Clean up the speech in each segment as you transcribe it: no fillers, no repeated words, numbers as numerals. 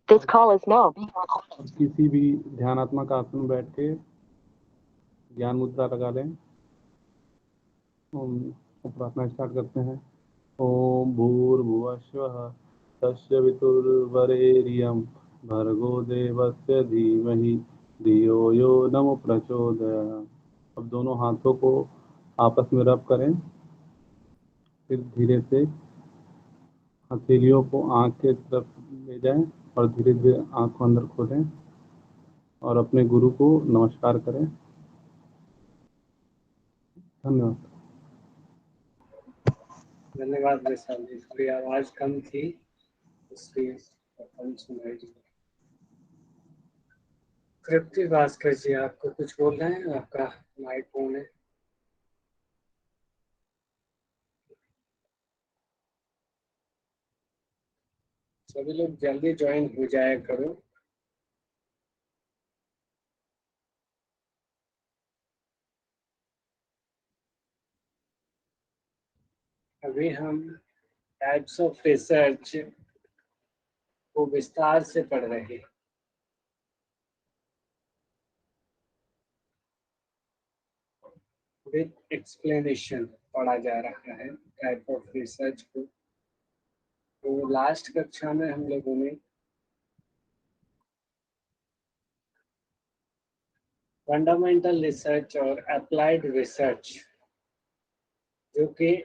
This call is now being recorded. किसी भी ध्यानात्मक आसन में बैठ के ज्ञान मुद्रा लगा लें। प्रार्थना स्टार्ट करते हैं। ओम भूर्भुवस्वः तस्य वितुर्वरेण्यं भर्गो देवस्य धीमहि धियो यो नमः प्रचोदयात्। अब दोनों हाथों को आपस में रब करें, फिर धीरे से हथेलियों को आँख के तरफ ले जाएं और धीरे धीरे आँख को अंदर खोलें और अपने गुरु को नमस्कार करें। धन्यवाद। धन्यवाद विशाल जी, थोड़ी आवाज कम थी इसलिए कम सुनाई दी। तृप्ति भास्कर जी, आपको कुछ बोलना है? आपका माइक ऑन है। सभी लोग जल्दी ज्वाइन हो जाया करो। अभी हम टाइप्स ऑफ रिसर्च को विस्तार से पढ़ रहे हैं। विद एक्सप्लेनेशन पढ़ा जा रहा है टाइप ऑफ रिसर्च को। तो लास्ट कक्षा में हम लोगों ने फंडामेंटल रिसर्च और अप्लाइड रिसर्च, जो कि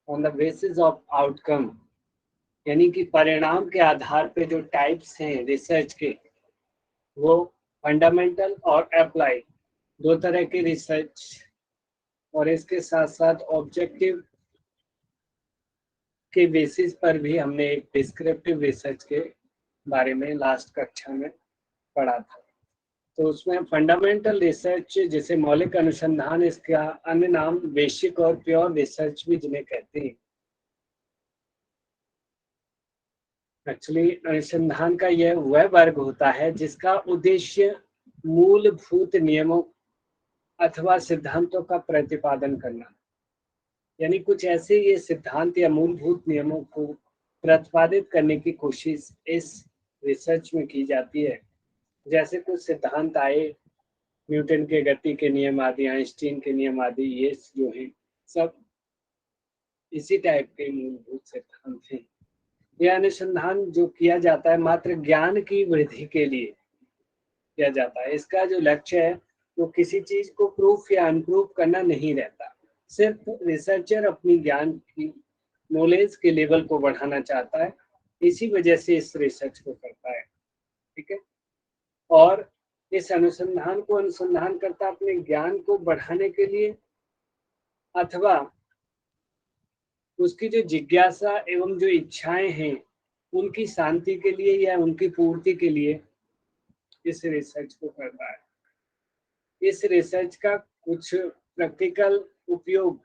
on the basis of outcome, यानी कि परिणाम के आधार पे जो टाइप्स हैं रिसर्च के, वो फंडामेंटल और अप्लाइड दो तरह के रिसर्च, और इसके साथ साथ ऑब्जेक्टिव के बेसिस पर भी हमने एक डिस्क्रिप्टिव रिसर्च के बारे में लास्ट कक्षा में पढ़ा था। तो उसमें फंडामेंटल रिसर्च, जिसे मौलिक अनुसंधान, इसका अन्य नाम बेसिक और प्योर रिसर्च भी जिन्हें कहते हैं। एक्चुअली अनुसंधान का यह वह वर्ग होता है जिसका उद्देश्य मूलभूत नियमों अथवा सिद्धांतों का प्रतिपादन करना, यानी कुछ ऐसे ये सिद्धांत या मूलभूत नियमों को प्रतिपादित करने की कोशिश इस रिसर्च में की जाती है। जैसे कुछ सिद्धांत आए, न्यूटन के गति के नियम आदि, आइंस्टीन के नियम आदि, ये जो है सब इसी टाइप के मूलभूत सिद्धांत हैं। यह अनुसंधान जो किया जाता है मात्र ज्ञान की वृद्धि के लिए किया जाता है। इसका जो लक्ष्य है वो किसी चीज को प्रूफ या अनप्रूफ करना नहीं रहता, सिर्फ रिसर्चर अपनी ज्ञान की नॉलेज के लेवल को बढ़ाना चाहता है, इसी वजह से इस रिसर्च को करता है। ठीक है, और इस अनुसंधान को अनुसंधान करता अपने ज्ञान को बढ़ाने के लिए अथवा उसकी जो जिज्ञासा एवं जो इच्छाएं हैं उनकी शांति के लिए या उनकी पूर्ति के लिए इस रिसर्च को करता है। इस रिसर्च का कुछ प्रैक्टिकल उपयोग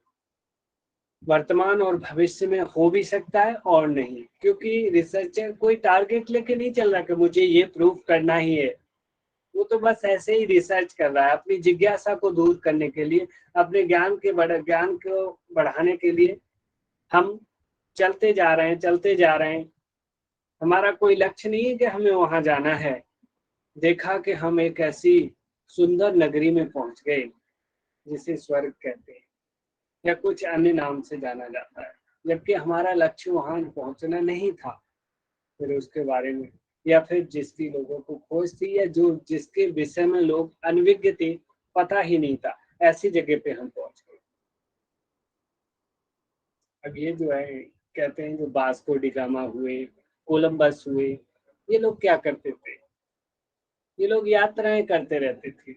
वर्तमान और भविष्य में हो भी सकता है और नहीं, क्योंकि रिसर्चर कोई टारगेट लेके नहीं चल रहा कि मुझे ये प्रूफ करना ही है। वो तो बस ऐसे ही रिसर्च कर रहा है अपनी जिज्ञासा को दूर करने के लिए, अपने ज्ञान को बढ़ाने के लिए। हम चलते जा रहे हैं। हमारा कोई लक्ष्य नहीं है कि हमें वहां जाना है। देखा कि हम एक ऐसी सुंदर नगरी में पहुंच गए जिसे स्वर्ग कहते हैं या कुछ अन्य नाम से जाना जाता है, जबकि हमारा लक्ष्य वहां पहुंचना नहीं था। फिर उसके बारे में या फिर जिसकी लोगों को खोज थी या जो जिसके विषय में लोग अनभिज्ञ थे, पता ही नहीं था, ऐसी जगह पे हम पहुंच गए। अब ये जो है कहते हैं जो वास्को डी गामा हुए, कोलंबस हुए, ये लोग क्या करते थे? ये लोग यात्राएं करते रहते थे।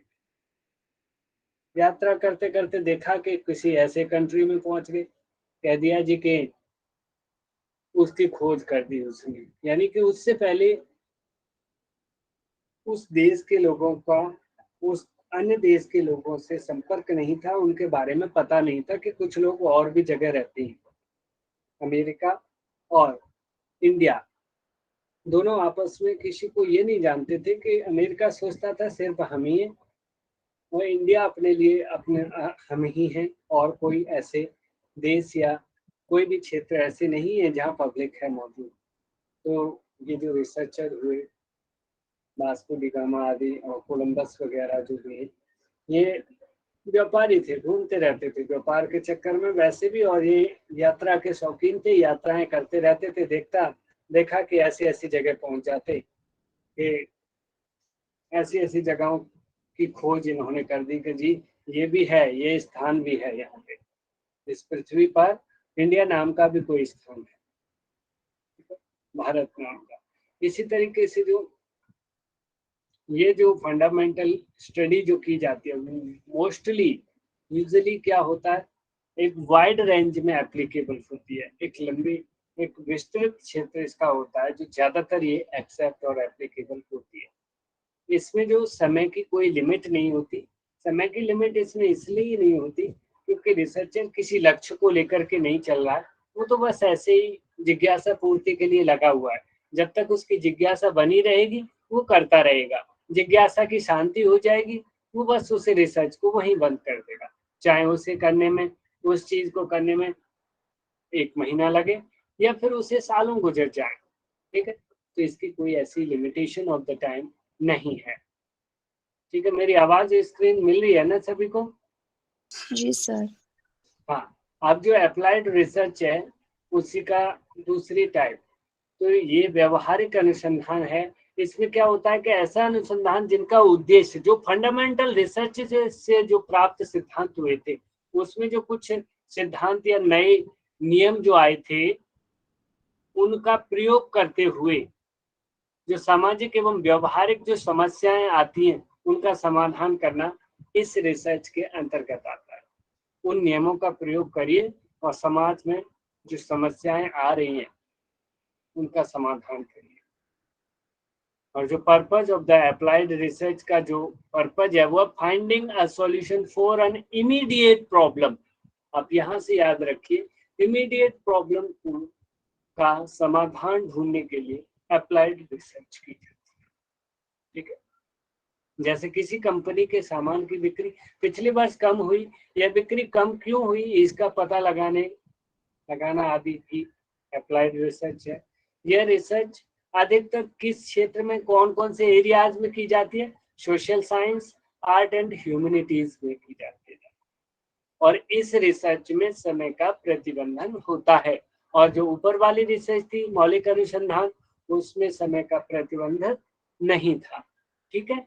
यात्रा करते करते देखा कि किसी ऐसे कंट्री में पहुंच गए, कह दिया जी कि उसकी खोज कर दी उसने, यानी कि उससे पहले उस देश के लोगों का उस अन्य देश के लोगों से संपर्क नहीं था, उनके बारे में पता नहीं था कि कुछ लोग और भी जगह रहते हैं। अमेरिका और इंडिया दोनों आपस में किसी को ये नहीं जानते थे कि अमेरिका सोचता था सिर्फ हम ही हैं और इंडिया अपने लिए अपने हम ही हैं, और कोई ऐसे देश या कोई भी क्षेत्र ऐसे नहीं है जहाँ पब्लिक है मौजूद। तो ये जो रिसर्चर हुए वास्को डी गामा आदि और कोलंबस वगैरह जो भी है, ये व्यापारी थे, घूमते रहते थे व्यापार के चक्कर में वैसे भी, और ये यात्रा के शौकीन थे, यात्राएं करते रहते थे। देखा कि ऐसी ऐसी जगह पहुंच जाते कि ऐसी ऐसी जगहों की खोज इन्होंने कर दी कि जी ये भी है, ये स्थान भी है यहाँ पे, इस पृथ्वी पर इंडिया नाम का भी कोई स्थान है, भारत नाम का। इसी तरीके से ये जो फंडामेंटल स्टडी जो की जाती है, मोस्टली यूजुअली क्या होता है, एक वाइड रेंज में एप्लीकेबल होती है, एक विस्तृत क्षेत्र इसका होता है, जो ज्यादातर ये एक्सेप्ट और एप्लीकेबल होती है। इसमें जो समय की कोई लिमिट नहीं होती। समय की लिमिट इसमें इसलिए नहीं होती क्योंकि रिसर्चर किसी लक्ष्य को लेकर के नहीं चल रहा है, वो तो बस ऐसे ही जिज्ञासा पूर्ति के लिए लगा हुआ है। जब तक उसकी जिज्ञासा बनी रहेगी वो करता रहेगा, जिज्ञासा की शांति हो जाएगी वो बस उसे रिसर्च को वहीं बंद कर देगा, चाहे उसे करने में, उस चीज को करने में 1 महीना लगे या फिर उसे सालों गुजर जाए। ठीक है, तो इसकी कोई ऐसी लिमिटेशन ऑफ द टाइम नहीं है। ठीक है, मेरी आवाज स्क्रीन मिल रही है ना सभी को? जी सर। हाँ, अब जो अप्लाइड रिसर्च है उसी का दूसरी टाइप, तो ये व्यवहारिक अनुसंधान है। इसमें क्या होता है कि ऐसा अनुसंधान जिनका उद्देश्य जो फंडामेंटल रिसर्च से जो प्राप्त सिद्धांत हुए थे, उसमें जो कुछ सिद्धांत या नए नियम जो आए थे उनका प्रयोग करते हुए जो सामाजिक एवं व्यवहारिक जो समस्याएं आती हैं उनका समाधान करना इस रिसर्च के अंतर्गत आता है। उन नियमों का प्रयोग करिए और समाज में जो समस्याएं आ रही हैं उनका समाधान करिए। और जो purpose of the applied research का जो पर्पज है वो finding a solution for an immediate problem. आप यहाँ से याद रखिए, इमीडिएट प्रॉब्लम का समाधान ढूंढने के लिए अप्लाइड रिसर्च की जाती है। ठीक है, जैसे किसी कंपनी के सामान की बिक्री पिछले वर्ष कम हुई या बिक्री कम क्यों हुई, इसका पता लगाना आदि की अप्लाइड रिसर्च है। यह रिसर्च अधिकतर किस क्षेत्र में, कौन कौन से एरियाज में की जाती है? Social science, art and humanities में की जाती है। और इस रिसर्च में समय का प्रतिबंधन होता है, और जो ऊपर वाली रिसर्च थी मौलिक अनुसंधान, उसमें समय का प्रतिबंधन नहीं था। ठीक है,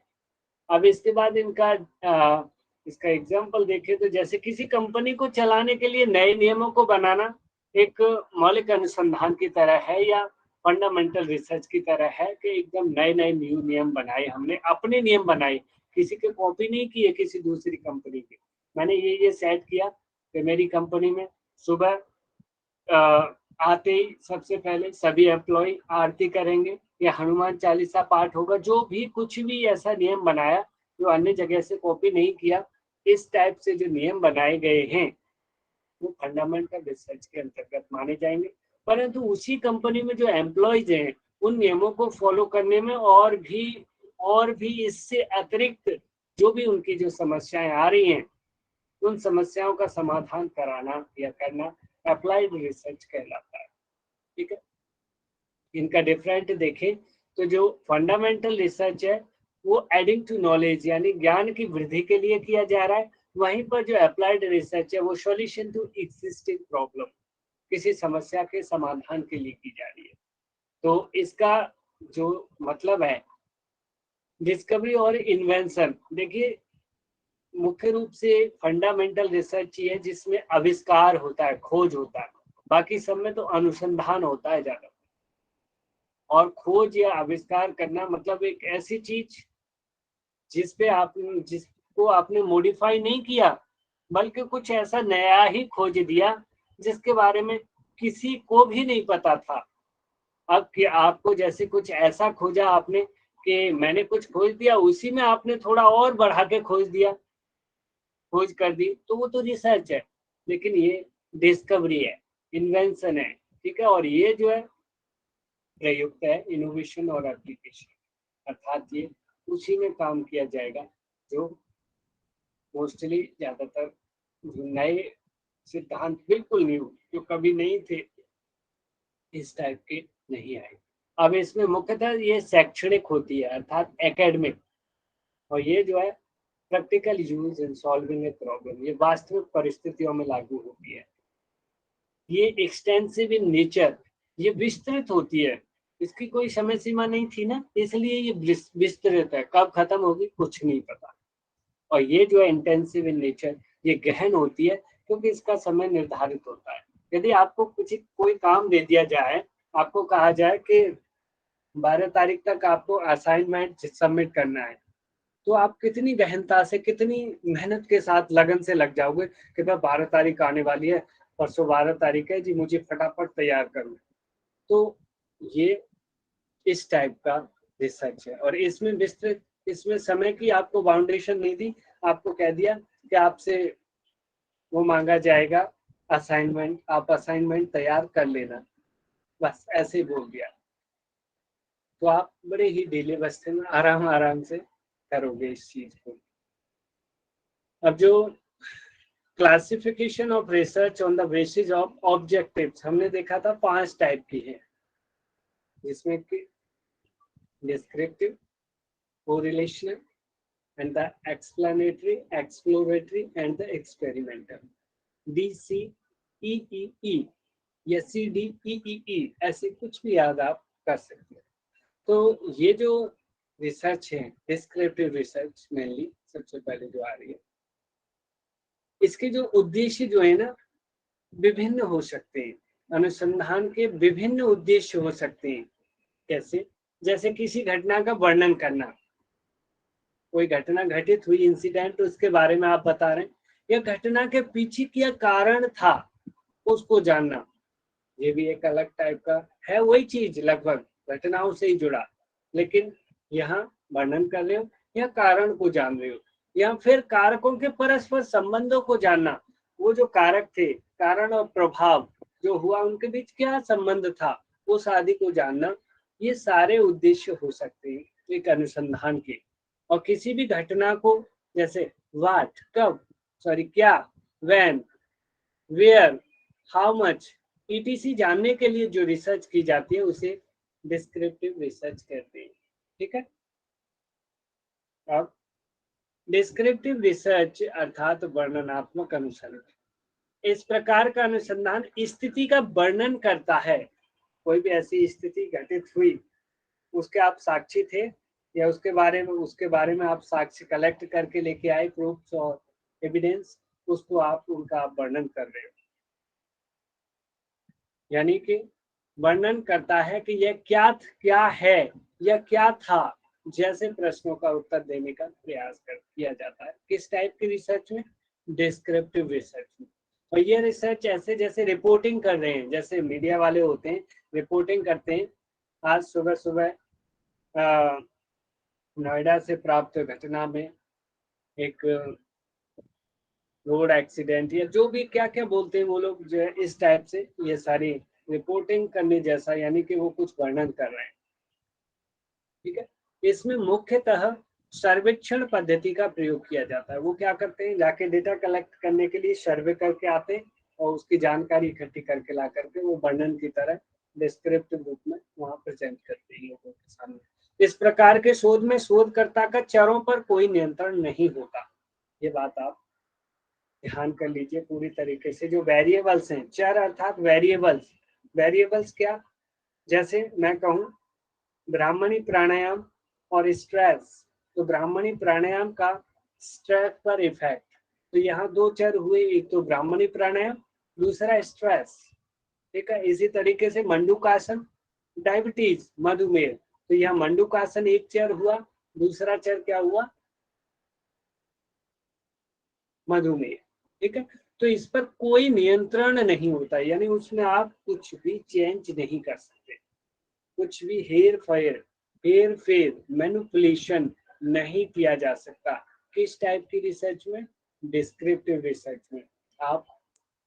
अब इसके बाद इसका एग्जाम्पल देखें तो जैसे किसी कंपनी को चलाने के लिए नए नियमों को बनाना एक मौलिक अनुसंधान की तरह है या फंडामेंटल रिसर्च की तरह है कि एकदम नए नए न्यू नियम बनाए, हमने अपने नियम बनाए, किसी के कॉपी नहीं किए किसी दूसरी कंपनी के। मैंने ये सेट किया कि मेरी कंपनी में सुबह आते ही सबसे पहले सभी एम्प्लॉय आरती करेंगे या हनुमान चालीसा पाठ होगा, जो भी कुछ भी ऐसा नियम बनाया जो अन्य जगह से कॉपी नहीं किया, इस टाइप से जो नियम बनाए गए हैं वो फंडामेंटल रिसर्च के अंतर्गत माने जाएंगे। परंतु उसी कंपनी में जो एम्प्लॉयज हैं उन नियमों को फॉलो करने में और भी इससे अतिरिक्त जो भी उनकी जो समस्याएं आ रही हैं उन समस्याओं का समाधान कराना या करना अप्लाइड रिसर्च कहलाता है। ठीक है, इनका डिफरेंट देखें तो जो फंडामेंटल रिसर्च है वो एडिंग टू नॉलेज यानी ज्ञान की वृद्धि के लिए किया जा रहा है, वहीं पर जो अप्लाइड रिसर्च है वो सॉल्यूशन टू एग्जिस्टिंग प्रॉब्लम, किसी समस्या के समाधान के लिए की जा रही है। तो इसका जो मतलब है डिस्कवरी और इन्वेंशन, देखिए मुख्य रूप से फंडामेंटल रिसर्च ही है जिसमें आविष्कार होता है, खोज होता है, बाकी सब में तो अनुसंधान होता है ज्यादा। और खोज या आविष्कार करना मतलब एक ऐसी चीज जिसको आपने मॉडिफाई नहीं किया बल्कि कुछ ऐसा नया ही खोज दिया जिसके बारे में किसी को भी नहीं पता था। अब कि आपको जैसे कुछ ऐसा खोजा आपने कि मैंने कुछ खोज दिया, उसी में आपने थोड़ा और बढ़ा के खोज कर दी, तो वो तो रिसर्च है, लेकिन ये डिस्कवरी है, इन्वेंशन है। ठीक है, और ये जो है प्रयुक्त है इनोवेशन और एप्लीकेशन, अर्थात ये उसी में काम किया जाएगा जो मोस्टली ज्यादातर नए सिद्धांत बिल्कुल न्यू जो कभी नहीं थे इस टाइप के नहीं आए। अब इसमें मुख्यतः ये शैक्षणिक होती है अर्थात एकेडमिक, और ये जो है practical use in solving a problem, ये वास्तविक परिस्थितियों में लागू होती है। ये एक्सटेंसिव इन नेचर, ये विस्तृत होती है, इसकी कोई समय सीमा नहीं थी ना, इसलिए ये विस्तृत है, कब खत्म होगी कुछ नहीं पता। और ये जो है इंटेंसिव इन नेचर, ये गहन होती है क्योंकि इसका समय निर्धारित होता है। यदि आपको कोई काम दे दिया जाए, आपको कहा जाए कि 12 तारीख तक आपको असाइनमेंट सबमिट करना है, तो आप कितनी गहनता से, कितनी मेहनत के साथ, लगन से लग जाओगे कि भाई 12 तारीख आने वाली है, परसों 12 तारीख है जी, मुझे फटाफट तैयार करो। तो ये इस टाइप का रिसर्च है, और इसमें विस्तृत, इसमें समय की आपको बाउंडेशन नहीं दी, आपको कह दिया कि आपसे वो मांगा जाएगा असाइनमेंट, आप असाइनमेंट तैयार कर लेना, बस ऐसे ही बोल दिया। तो आप बड़े ही ढीले बस्ते में आराम आराम से करोगे इस चीज को। अब जो classification of research on the basis of objectives हमने देखा था, 5 टाइप की है, जिसमें कि descriptive, correlational and the explanatory, exploratory and the experimental, DCEEE या CDEEE, ऐसे कुछ भी याद आप कर सकते हैं। तो ये जो रिसर्च है, डिस्क्रिप्टिव रिसर्च मेनली सबसे पहले जो आ रही है, इसके जो उद्देश्य जो है ना विभिन्न हो सकते हैं, अनुसंधान के विभिन्न उद्देश्य हो सकते हैं। कैसे? जैसे किसी घटना का वर्णन करना, कोई घटना घटित हुई, इंसिडेंट, उसके बारे में आप बता रहे हैं, या घटना के पीछे क्या कारण था उसको जानना, ये भी एक अलग टाइप का है, वही चीज लगभग घटनाओं से ही जुड़ा, लेकिन यहाँ वर्णन कर रहे हो या कारण को जान रहे हो, या फिर कारकों के परस्पर संबंधों को जानना, वो जो कारक थे, कारण और प्रभाव जो हुआ, उनके बीच क्या संबंध था, उस आदि को जानना, ये सारे उद्देश्य हो सकते हैं एक अनुसंधान के। और किसी भी घटना को, जैसे व्हाट, कब, सॉरी क्या, when, where, how much, ETC जानने के लिए जो रिसर्च की जाती है उसे डिस्क्रिप्टिव रिसर्च कहते हैं। ठीक है। अब डिस्क्रिप्टिव रिसर्च अर्थात वर्णनात्मक अनुसंधान, इस प्रकार का अनुसंधान स्थिति का वर्णन करता है। कोई भी ऐसी स्थिति घटित हुई, उसके आप साक्षी थे, या उसके बारे में आप साक्ष्य कलेक्ट करके लेके आए, प्रूफ्स और एविडेंस, उसको आप उनका वर्णन कर रहे हो, यानी कि वर्णन करता है कि यह क्या है या क्या था, जैसे प्रश्नों का उत्तर देने का प्रयास किया जाता है। किस टाइप की रिसर्च में? डिस्क्रिप्टिव रिसर्च में। और ये रिसर्च ऐसे जैसे रिपोर्टिंग कर रहे हैं, जैसे मीडिया वाले होते हैं, रिपोर्टिंग करते हैं, आज सुबह सुबह नोएडा से प्राप्त घटना में एक रोड एक्सीडेंट, या जो भी क्या क्या बोलते हैं वो लोग, जो है इस टाइप से ये सारी रिपोर्टिंग करने जैसा, यानी कि वो कुछ वर्णन कर रहे हैं। ठीक है। इसमें मुख्यतः सर्वेक्षण पद्धति का प्रयोग किया जाता है। वो क्या करते हैं, जाके डेटा कलेक्ट करने के लिए सर्वे करके आते हैं, और उसकी जानकारी इकट्ठी करके ला करके वो वर्णन की तरह डिस्क्रिप्टिव रूप में वहां प्रेजेंट करते हैं लोगों के सामने। इस प्रकार के शोध में शोधकर्ता का चरों पर कोई नियंत्रण नहीं होता, ये बात आप ध्यान कर लीजिए पूरी तरीके से। जो वेरिएबल्स हैं, चर अर्थात वेरिएबल्स, वेरिएबल्स क्या, जैसे मैं कहूँ ब्राह्मणी प्राणायाम और स्ट्रेस, तो ब्राह्मणी प्राणायाम का स्ट्रेस पर इफेक्ट, तो यहाँ 2 चर हुए, एक तो ब्राह्मणी प्राणायाम, दूसरा स्ट्रेस। ठीक है। इसी तरीके से मंडूकासन, डायबिटीज, मधुमेह, तो यहाँ मंडूकासन एक चर हुआ, दूसरा चर क्या हुआ, मधुमेह। ठीक है। तो इस पर कोई नियंत्रण नहीं होता, यानी उसमें आप कुछ भी चेंज नहीं कर सकते, कुछ भी हेर फेर मैनिपुलेशन नहीं किया जा सकता। किस टाइप की रिसर्च में? डिस्क्रिप्टिव रिसर्च में। आप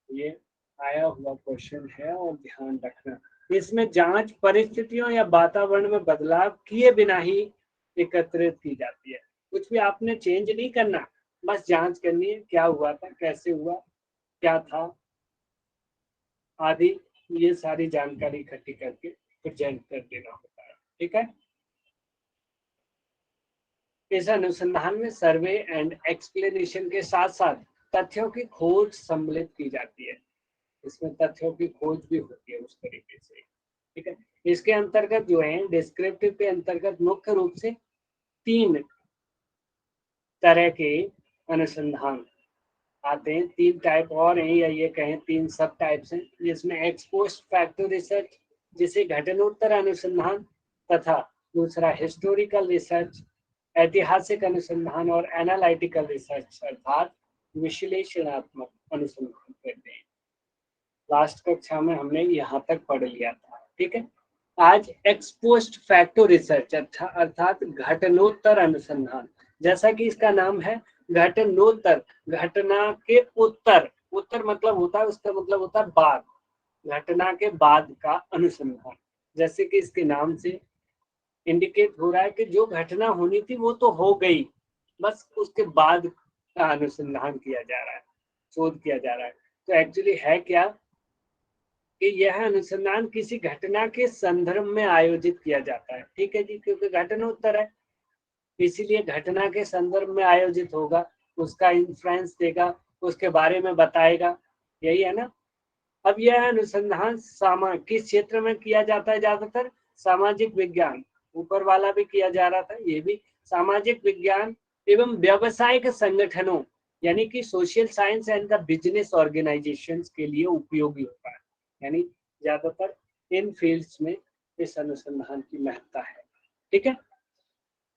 ये आया हुआ क्वेश्चन है और ध्यान रखना, इसमें जांच परिस्थितियों या वातावरण में बदलाव किए बिना ही एकत्रित की जाती है। कुछ भी आपने चेंज नहीं करना, बस जांच करनी है, क्या हुआ था, कैसे हुआ, क्या था आदि, ये सारी जानकारी इकट्ठी करके प्रेजेंट कर देना होता है। ठीक है। इस अनुसंधान में सर्वे एंड एक्सप्लेनेशन के साथ साथ तथ्यों की खोज सम्मिलित की जाती है। इसमें तथ्यों की खोज भी होती है उस तरीके से, ठीक है। इसके अंतर्गत जो है डिस्क्रिप्टिव के अंतर्गत मुख्य रूप से 3 तरह के अनुसंधान आते हैं। 3 टाइप और हैं, या ये कहें 3 सब टाइप्स हैं, जिसमें एक्स पोस्ट फैक्टो रिसर्च जिसे घटनोत्तर अनुसंधान, तथा दूसरा हिस्टोरिकल रिसर्च ऐतिहासिक अनुसंधान, और एनालिटिकल रिसर्च अर्थात विश्लेषणात्मक अनुसंधान कहते हैं। लास्ट कक्षा में हमने यहाँ तक पढ़ लिया था, ठीक है। आज एक्स पोस्ट फैक्टो रिसर्च अर्थात घटनोत्तर अनुसंधान, जैसा कि इसका नाम है घटनोत्तर, घटना के उत्तर, उत्तर मतलब होता है, उसका मतलब होता है बाद, घटना के बाद का अनुसंधान। जैसे कि इसके नाम से इंडिकेट हो रहा है कि जो घटना होनी थी वो तो हो गई, बस उसके बाद का अनुसंधान किया जा रहा है, शोध किया जा रहा है। तो एक्चुअली है क्या कि यह अनुसंधान किसी घटना के संदर्भ में आयोजित किया जाता है, ठीक है जी, क्योंकि घटनोत्तर है इसीलिए घटना के संदर्भ में आयोजित होगा, उसका इन्फ्लुएंस देगा, उसके बारे में बताएगा, यही है ना। अब यह अनुसंधान किस क्षेत्र में किया जाता है? ज्यादातर सामाजिक विज्ञान, ऊपर वाला भी किया जा रहा था, ये भी सामाजिक विज्ञान एवं व्यावसायिक संगठनों यानी कि social science and the business organisations के लिए उपयोगी होता है। यानी ज्यादातर इन फील्ड्स में इस अनुसंधान की महत्ता है, ठीक है।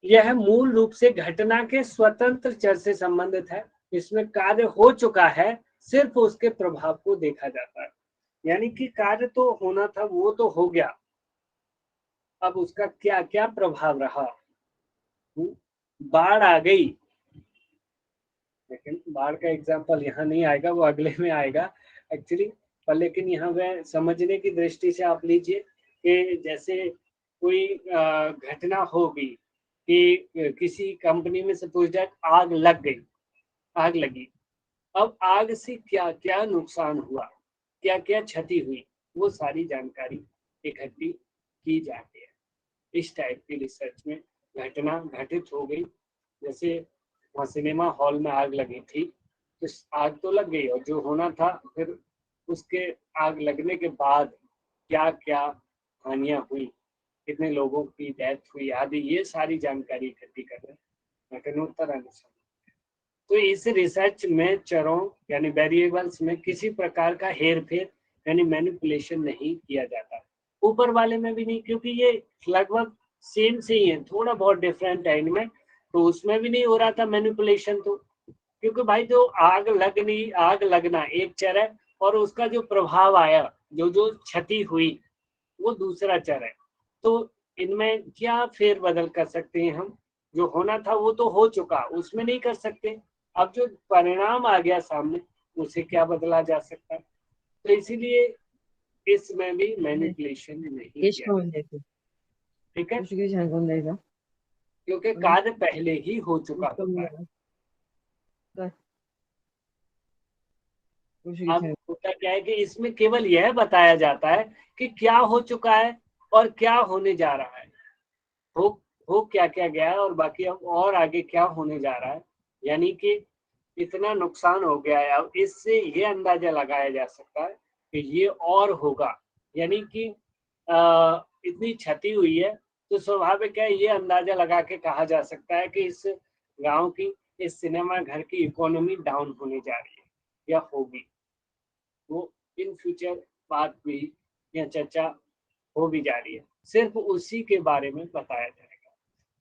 यह मूल रूप से घटना के स्वतंत्र चर से संबंधित है। इसमें कार्य हो चुका है, सिर्फ उसके प्रभाव को देखा जाता है। यानी कि कार्य तो होना था, वो तो हो गया, अब उसका क्या क्या प्रभाव रहा। बाढ़ आ गई, लेकिन बाढ़ का एग्जांपल यहाँ नहीं आएगा, वो अगले में आएगा एक्चुअली, पर लेकिन यहाँ वह समझने की दृष्टि से आप लीजिए कि जैसे कोई घटना हो गई कि किसी कंपनी में सपोज दैट आग लग गई, आग लगी, अब आग से क्या क्या नुकसान हुआ, क्या क्या क्षति हुई, वो सारी जानकारी इकट्ठी की जाती है। इस टाइप की रिसर्च में घटना घटित हो गई, जैसे वहाँ सिनेमा हॉल में आग लगी थी, तो आग तो लग गई, और जो होना था फिर उसके आग लगने के बाद क्या क्या हानियां हुई, कितने लोगों की डेथ हुई आदि, ये सारी जानकारी इकट्ठी कर रहे हैं घटनोत्तर अनुसंधान। तो इस रिसर्च में चरों यानी वेरिएबल्स में किसी प्रकार का हेर फेर यानी मैनिपुलेशन नहीं किया जाता, ऊपर वाले में भी नहीं, क्योंकि ये लगभग सेम से ही है, थोड़ा बहुत डिफरेंट है इनमें, तो उसमें भी नहीं हो रहा था मैनिपुलेशन। तो क्योंकि भाई जो आग लगना एक चर है, और उसका जो प्रभाव आया, जो जो क्षति हुई, वो दूसरा चर है। तो इनमें क्या फेर बदल कर सकते हैं हम? जो होना था वो तो हो चुका, उसमें नहीं कर सकते, अब जो परिणाम आ गया सामने, उसे क्या बदला जा सकता है? तो इसीलिए इसमें भी मैनिपुलेशन नहीं किया, ठीक है, क्योंकि कार्य पहले ही हो चुका होता है। अब होता क्या है कि इसमें केवल यह बताया जाता है कि क्या हो चुका है और क्या होने जा रहा है, हो क्या क्या गया है, और बाकी अब और आगे क्या होने जा रहा है। यानी कि इतना नुकसान हो गया है, अब इससे ये अंदाजा लगाया जा सकता है कि ये और होगा। यानी कि इतनी क्षति हुई है, तो स्वाभाविक है ये अंदाजा लगा के कहा जा सकता है कि इस गांव की, इस सिनेमा घर की इकोनॉमी डाउन होने जा रही है या होगी। वो इन फ्यूचर बात भी या चर्चा हो भी जा रही है, सिर्फ उसी के बारे में बताया जाएगा।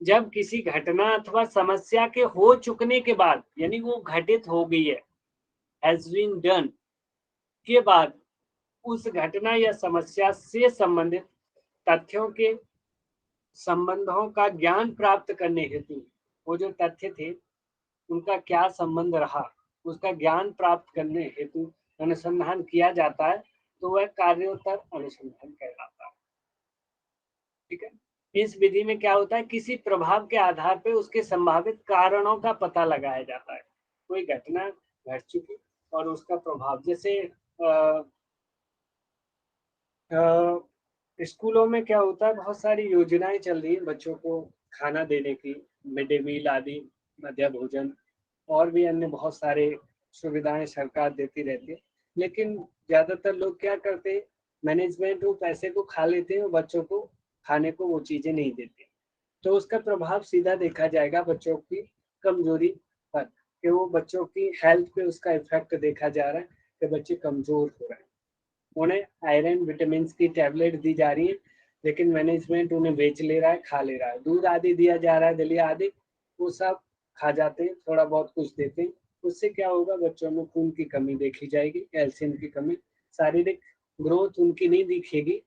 जब किसी घटना अथवा समस्या के हो चुकने के बाद, यानी वो घटित हो गई है, हैज बीन डन के बाद, उस घटना या समस्या से संबंधित तथ्यों के संबंधों का ज्ञान प्राप्त करने हेतु, वो जो तथ्य थे उनका क्या संबंध रहा, उसका ज्ञान प्राप्त करने हेतु अनुसंधान किया जाता है, तो वह कार्योत्तर अनुसंधान कहलाता है, ठीक है। इस विधि में क्या होता है, किसी प्रभाव के आधार पर उसके संभावित कारणों का पता लगाया जाता है। कोई घटना घट चुकी और उसका प्रभाव, जैसे स्कूलों में क्या होता है, बहुत सारी योजनाएं चल रही हैं बच्चों को खाना देने की, मिड डे मील आदि, मध्याह्न भोजन और भी अन्य बहुत सारे सुविधाएं सरकार देती रहती है। लेकिन ज्यादातर लोग क्या करते हैं, मैनेजमेंट वो पैसे को खा लेते हैं और बच्चों को खाने को वो चीजें नहीं देते। तो उसका प्रभाव सीधा देखा जाएगा बच्चों की कमजोरी पर, कि वो बच्चों की हेल्थ पे उसका इफेक्ट देखा जा रहा है कि बच्चे कमजोर हो रहे हैं। उन्हें आयरन विटामिन की टैबलेट दी जा रही है, लेकिन मैनेजमेंट उन्हें बेच ले रहा है, खा ले रहा है। दूध आदि दिया जा रहा है, दलिया आदि, वो सब खा जाते हैं, थोड़ा बहुत कुछ देते हैं। उससे क्या होगा, बच्चों में खून की कमी देखी जाएगी, कैल्शियम की कमी, शारीरिक ग्रोथ उनकी नहीं दिखेगी।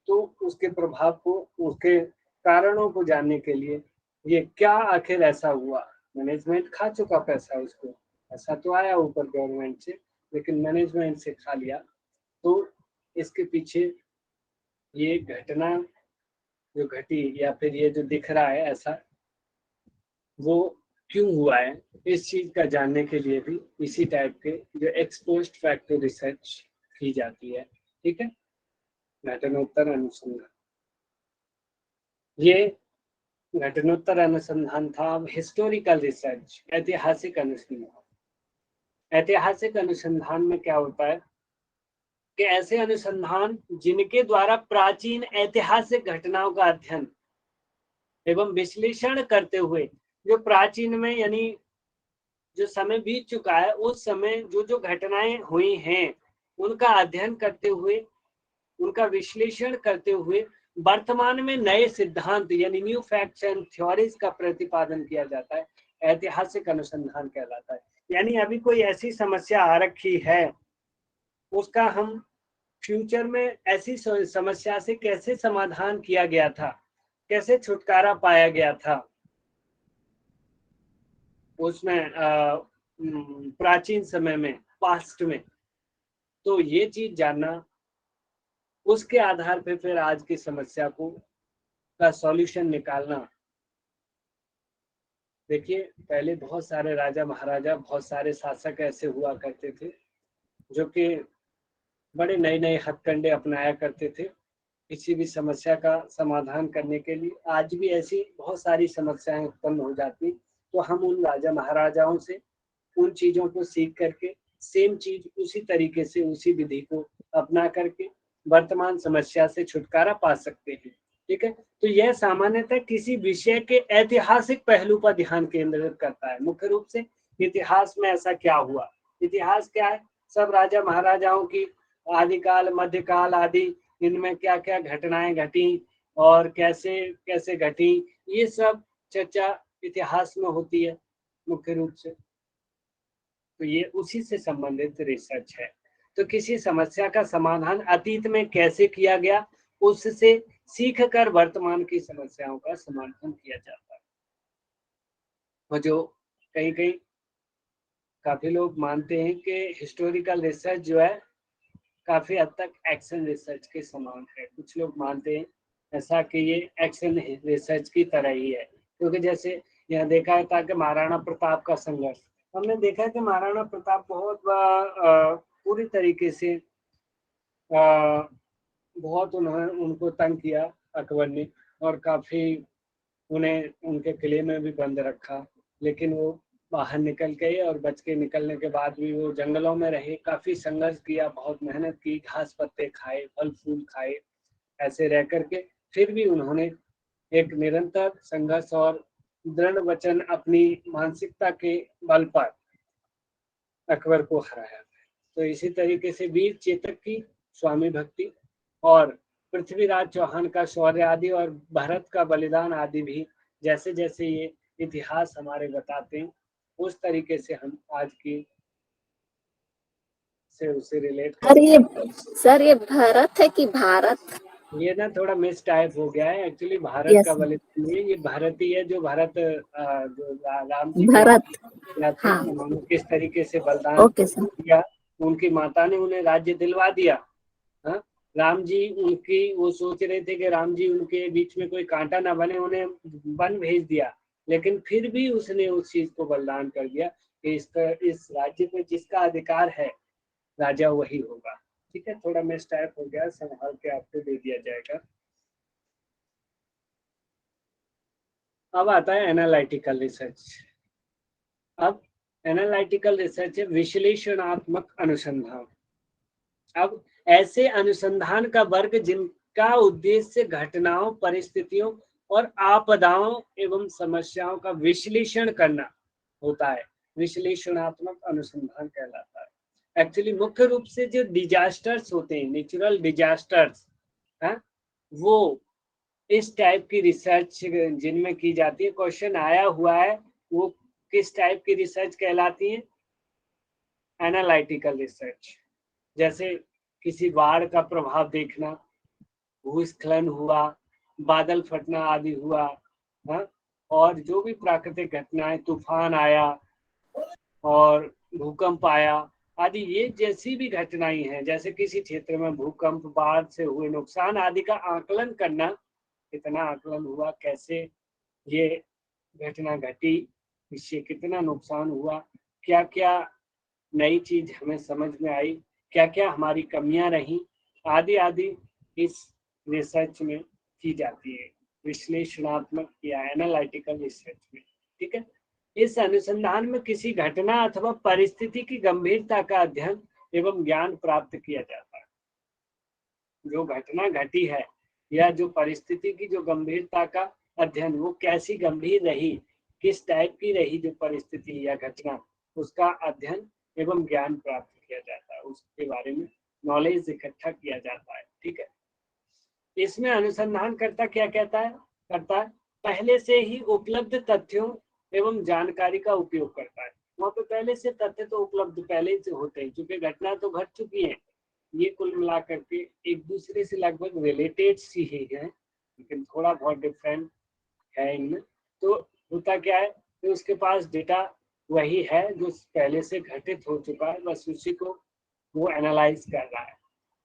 तो उसके प्रभाव को, उसके कारणों को जानने के लिए, ये क्या आखिर ऐसा हुआ, मैनेजमेंट खा चुका पैसा उसको, पैसा तो आया ऊपर गवर्नमेंट से, लेकिन मैनेजमेंट से खा लिया। तो इसके पीछे ये घटना जो घटी या फिर ये जो दिख रहा है ऐसा, वो क्यों हुआ है, इस चीज का जानने के लिए भी इसी टाइप के जो एक्सपोज्ड फैक्टर रिसर्च की जाती है। ठीक है, घटनोत्तर अनुसंधान, ये घटनोत्तर अनुसंधान था। हिस्टोरिकल रिसर्च, ऐतिहासिक अनुसंधान। ऐतिहासिक अनुसंधान में क्या होता है कि ऐसे अनुसंधान जिनके द्वारा प्राचीन ऐतिहासिक घटनाओं का अध्ययन एवं विश्लेषण करते हुए, जो प्राचीन में यानी जो समय बीत चुका है, उस समय जो जो घटनाएं हुई हैं उनका अध्ययन करते हुए, उनका विश्लेषण करते हुए वर्तमान में नए सिद्धांत यानी न्यू फैक्ट्स एंड थ्योरीज का प्रतिपादन किया जाता है, ऐतिहासिक अनुसंधान कहलाता है। यानी अभी कोई ऐसी समस्या आ रखी है, उसका हम फ्यूचर में ऐसी समस्या से कैसे समाधान किया गया था, कैसे छुटकारा पाया गया था उसमें प्राचीन समय में, पास्ट में, तो ये चीज जानना, उसके आधार पे फिर आज की समस्या को का सॉल्यूशन निकालना। देखिए, पहले बहुत सारे राजा महाराजा, बहुत सारे शासक ऐसे हुआ करते थे जो कि बड़े नए नए हथकंडे अपनाया करते थे किसी भी समस्या का समाधान करने के लिए। आज भी ऐसी बहुत सारी समस्याएं उत्पन्न हो जाती, तो हम उन राजा महाराजाओं से उन चीजों को सीख करके सेम चीज उसी तरीके से, उसी विधि को अपना करके वर्तमान समस्या से छुटकारा पा सकते हैं। ठीक है, तो यह सामान्यतः किसी विषय के ऐतिहासिक पहलू पर ध्यान केंद्रित करता है। मुख्य रूप से इतिहास में ऐसा क्या हुआ, इतिहास क्या है, सब राजा महाराजाओं की आदिकाल, मध्यकाल आदि, इनमें क्या क्या घटनाएं घटी और कैसे कैसे घटी, ये सब चर्चा इतिहास में होती है मुख्य रूप से। तो ये उसी से संबंधित रिसर्च है। तो किसी समस्या का समाधान अतीत में कैसे किया गया, उससे सीख कर वर्तमान की समस्याओं का समाधान किया जाता है। और जो कहीं कहीं काफी लोग मानते हैं कि हिस्टोरिकल रिसर्च जो है काफी हद तक एक्शन रिसर्च के समान है। कुछ लोग मानते हैं ऐसा कि ये एक्शन रिसर्च की तरह ही है, क्योंकि जैसे यहाँ देखा था कि महाराणा प्रताप का संघर्ष, हमने देखा कि महाराणा प्रताप बहुत पूरी तरीके से बहुत उन्होंने उनको तंग किया अकबर ने, और काफी उन्हें उनके किले में भी बंद रखा, लेकिन वो बाहर निकल गए और बच के निकलने के बाद भी वो जंगलों में रहे, काफी संघर्ष किया, बहुत मेहनत की, घास पत्ते खाए, फल फूल खाए, ऐसे रह करके फिर भी उन्होंने एक निरंतर संघर्ष और दृढ़ वचन अपनी मानसिकता के बल पर अकबर को हराया। तो इसी तरीके से वीर चेतक की स्वामी भक्ति और पृथ्वीराज चौहान का शौर्य आदि और भरत का बलिदान आदि भी, जैसे जैसे ये इतिहास हमारे बताते हैं, उस तरीके से हम आज की से उसे रिलेट कर। सर ये भरत है कि भारत? ये ना थोड़ा मिस टाइप हो गया है, एक्चुअली भारत का बलिदान नहीं, ये भारत ही है, जो भारत जो राम जी भरत, थे, हाँ। उन्होंने किस तरीके से बलिदान दिया, उनकी माता ने उन्हें राज्य दिलवा दिया। हाँ, राम जी उनकी, वो सोच रहे थे कि राम जी उनके बीच में कोई कांटा ना बने, उन्हें वन भेज दिया, लेकिन फिर भी उसने उस चीज को बलिदान कर दिया कि इस राज्य पे जिसका अधिकार है राजा वही होगा। ठीक है, थोड़ा मिस टाइप हो गया, संभाल के आपको दे दिया जाएगा। अब आता है एनालिटिकल रिसर्च। अब एनालिटिकल रिसर्च है विश्लेषणात्मक अनुसंधान। अब ऐसे अनुसंधान का वर्ग जिनका उद्देश्य घटनाओं, परिस्थितियों और आपदाओं एवं समस्याओं का विश्लेषण करना होता है, विश्लेषणात्मक अनुसंधान कहलाता है। एक्चुअली मुख्य रूप से जो डिजास्टर्स होते हैं, नेचुरल डिजास्टर्स, वो इस टाइप की रिसर्च जिनमें की जाती है। क्वेश्चन आया हुआ है, वो किस टाइप की रिसर्च कहलाती है? Analytical research. जैसे किसी बाढ़ का प्रभाव देखना, भूस्खलन हुआ, बादल फटना आदि हुआ, और जो भी प्राकृतिक घटनाएं, तूफान आया और भूकंप आया आदि, ये जैसी भी घटनाएं हैं, जैसे किसी क्षेत्र में भूकंप, बाढ़ से हुए नुकसान आदि का आकलन करना, कितना आकलन हुआ, कैसे ये घटना घटी, इससे कितना नुकसान हुआ, क्या क्या नई चीज हमें समझ में आई, क्या क्या हमारी कमियां रही, आदि आदि इस रिसर्च में की जाती है, विश्लेषणात्मक या एनालिटिकल रिसर्च में। ठीक है। इस अनुसंधान में किसी घटना अथवा परिस्थिति की गंभीरता का अध्ययन एवं ज्ञान प्राप्त किया जाता है। जो घटना घटी है या जो परिस्थिति की जो गंभीरता का अध्ययन, वो कैसी गंभीर रही, किस टाइप की रही जो परिस्थिति या घटना, उसका अध्ययन एवं ज्ञान प्राप्त किया जाता है, उसके बारे में नॉलेज इकट्ठा किया जाता है। ठीक है। इसमें अनुसंधानकर्ता क्या करता है? पहले से ही उपलब्ध तथ्यों एवं जानकारी का उपयोग करता है। वहाँ पे पहले से तथ्य तो उपलब्ध पहले से होते हैं, क्योंकि घटना तो घट चुकी है। ये कुल मिलाकर के एक दूसरे से लगभग रिलेटेड सी ही है, लेकिन थोड़ा बहुत डिफरेंट है इनमें। तो होता क्या है कि उसके पास डेटा वही है जो पहले से घटित हो चुका है, बस उसी को वो एनालाइज कर रहा है।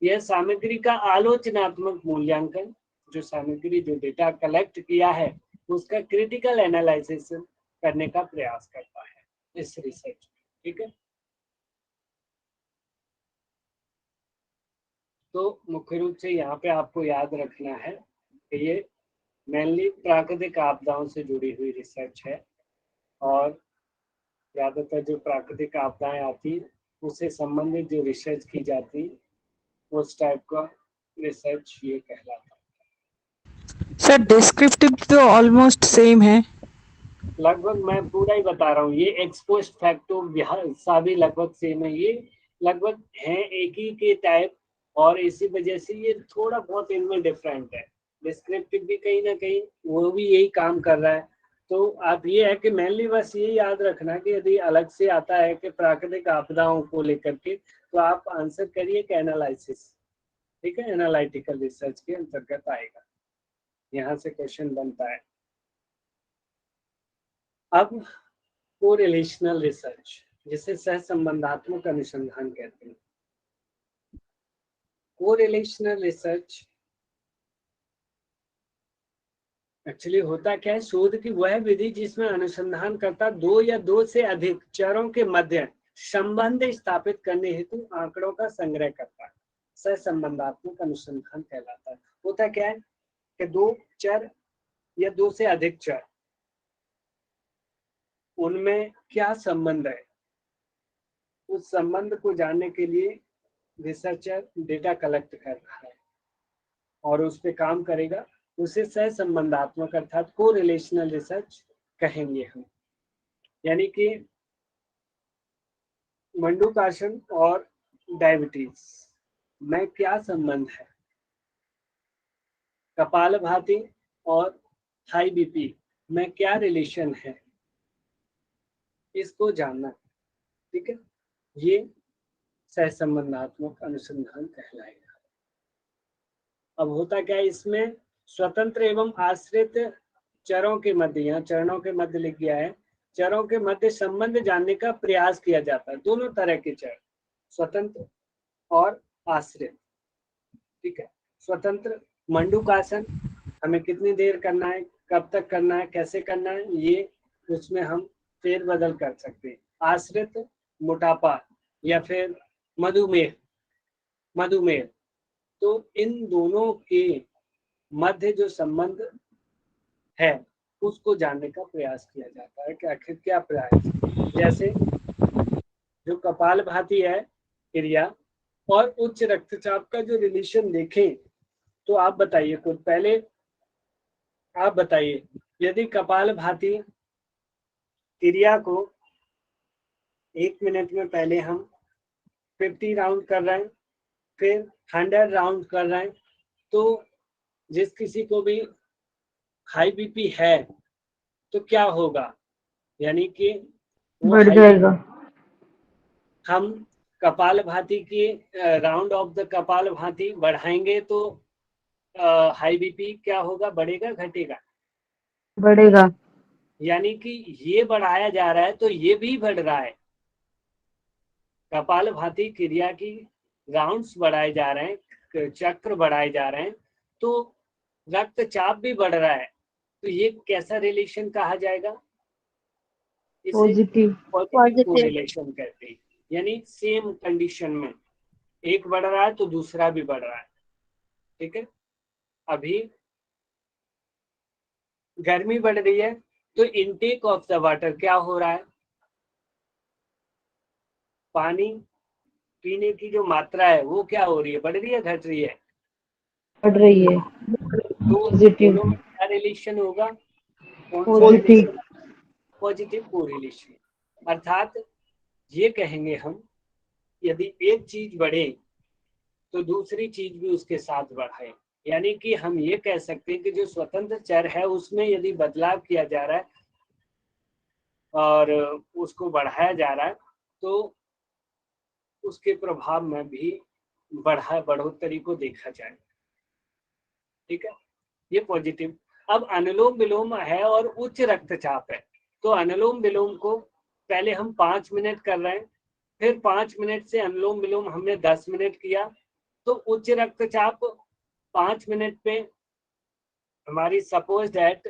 यह सामग्री का आलोचनात्मक मूल्यांकन, जो सामग्री, जो डेटा कलेक्ट किया है, उसका क्रिटिकल एनालिसिस करने का प्रयास करता है इस रिसर्च में। ठीक है। तो मुख्य रूप से यहाँ पे आपको याद रखना है कि ये मेनली प्राकृतिक आपदाओं से जुड़ी हुई रिसर्च है, और ज्यादातर जो प्राकृतिक आपदाएं आती है उससे संबंधित जो रिसर्च की जाती है, उस टाइप का रिसर्च ये कहलाता है। सर डिस्क्रिप्टिव तो ऑलमोस्ट सेम है। लगभग मैं पूरा ही बता रहा हूँ, ये एक्सपोस्ट फैक्टो सा भी लगभग सेम है, ये लगभग है एक ही के टाइप, और इसी वजह से ये थोड़ा बहुत इनमें डिफरेंट है। डिस्क्रिप्टिव भी कहीं ना कहीं वो भी यही काम कर रहा है। तो आप ये है कि मेनली बस ये याद रखना कि यदि अलग से आता है कि प्राकृतिक आपदाओं को लेकर के, तो आप आंसर करिए कि एनालिसिस। ठीक है, एनालिटिकल रिसर्च के अंतर्गत आएगा, यहाँ से क्वेश्चन बनता है। अब कोरिलेशनल रिसर्च, जिसे सहसंबंधात्मक अनुसंधान कहते हैं। कोरिलेशनल रिसर्च एक्चुअली होता क्या है? शोध की वह विधि जिसमें अनुसंधानकर्ता दो या दो से अधिक चरों के मध्य संबंध स्थापित करने हेतु आंकड़ों का संग्रह करता है, सहसंबंधात्मक अनुसंधान कहलाता है। होता क्या है कि दो चर या दो से अधिक चर, उनमें क्या संबंध है, उस संबंध को जानने के लिए रिसर्चर डेटा कलेक्ट कर रहा है और उस पर काम करेगा। उसे सहसंबंधात्मक अर्थात को रिलेशनल रिसर्च कहेंगे हम। यानी कि मंडूकासन और डायबिटीज में क्या संबंध है, कपालभाति और हाई बीपी में क्या रिलेशन है, इसको जानना। ठीक है, ये सहसंबंधात्मक अनुसंधान कहलाएगा। अब होता क्या है, इसमें स्वतंत्र एवं आश्रित चरों के मध्य, यहाँ चरणों के मध्य लिख गया है, चरों के मध्य संबंध जानने का प्रयास किया जाता है। दोनों तरह के चर, स्वतंत्र और आश्रित। ठीक है, स्वतंत्र मंडूकासन हमें कितनी देर करना है, कब तक करना है, कैसे करना है, ये उसमें हम फेरबदल कर सकते हैं। आश्रित मोटापा या फिर मधुमेह, तो इन दोनों के मध्य जो संबंध है उसको जानने का प्रयास किया जाता है कि आखिर क्या प्रयास। जैसे जो कपालभाति है क्रिया और उच्च रक्तचाप का जो रिलेशन देखें तो आप बताइए खुद, पहले आप बताइए, यदि कपालभाति क्रिया को 1 मिनट में पहले हम 50 राउंड कर रहे हैं, फिर 100 राउंड कर रहे हैं, तो जिस किसी को भी हाई बीपी है तो क्या होगा, यानी कि वो बढ़ जाएगा। हम कपालभाति की राउंड ऑफ द कपालभाति बढ़ाएंगे तो हाई बीपी क्या होगा, बढ़ेगा घटेगा? बढ़ेगा। यानी कि ये बढ़ाया जा रहा है तो ये भी बढ़ रहा है। कपालभाति क्रिया की राउंड्स बढ़ाए जा रहे हैं, चक्र बढ़ाए जा रहे हैं, तो रक्तचाप भी बढ़ रहा है। तो ये कैसा रिलेशन कहा जाएगा? इसे पॉजिटिव। पॉजिटिव कोरिलेशन कहते हैं। यानी सेम कंडीशन में एक बढ़ रहा है तो दूसरा भी बढ़ रहा है। ठीक है, अभी गर्मी बढ़ रही है तो इनटेक ऑफ द वाटर क्या हो रहा है, पानी पीने की जो मात्रा है वो क्या हो रही है, बढ़ रही है घट रही है? बढ़ रही है। तो पॉजिटिव। दोनों में क्या रिलेशन होगा, कौन सा पॉजिटिव। रिलेशन? Positive correlation. अर्थात ये कहेंगे हम, यदि एक चीज बढ़े तो दूसरी चीज भी उसके साथ बढ़े। यानी कि हम ये कह सकते हैं कि जो स्वतंत्र चर है उसमें यदि बदलाव किया जा रहा है और उसको बढ़ाया जा रहा है तो उसके प्रभाव में भी बढ़ोतरी को देखा जाए। ठीक है, ये पॉजिटिव। अब अनुलोम विलोम है और उच्च रक्तचाप है, तो अनुलोम विलोम को पहले हम 5 मिनट कर रहे हैं, फिर 5 मिनट से अनुलोम विलोम हमने 10 मिनट किया, तो उच्च रक्तचाप 5 मिनट पे हमारी सपोज दैट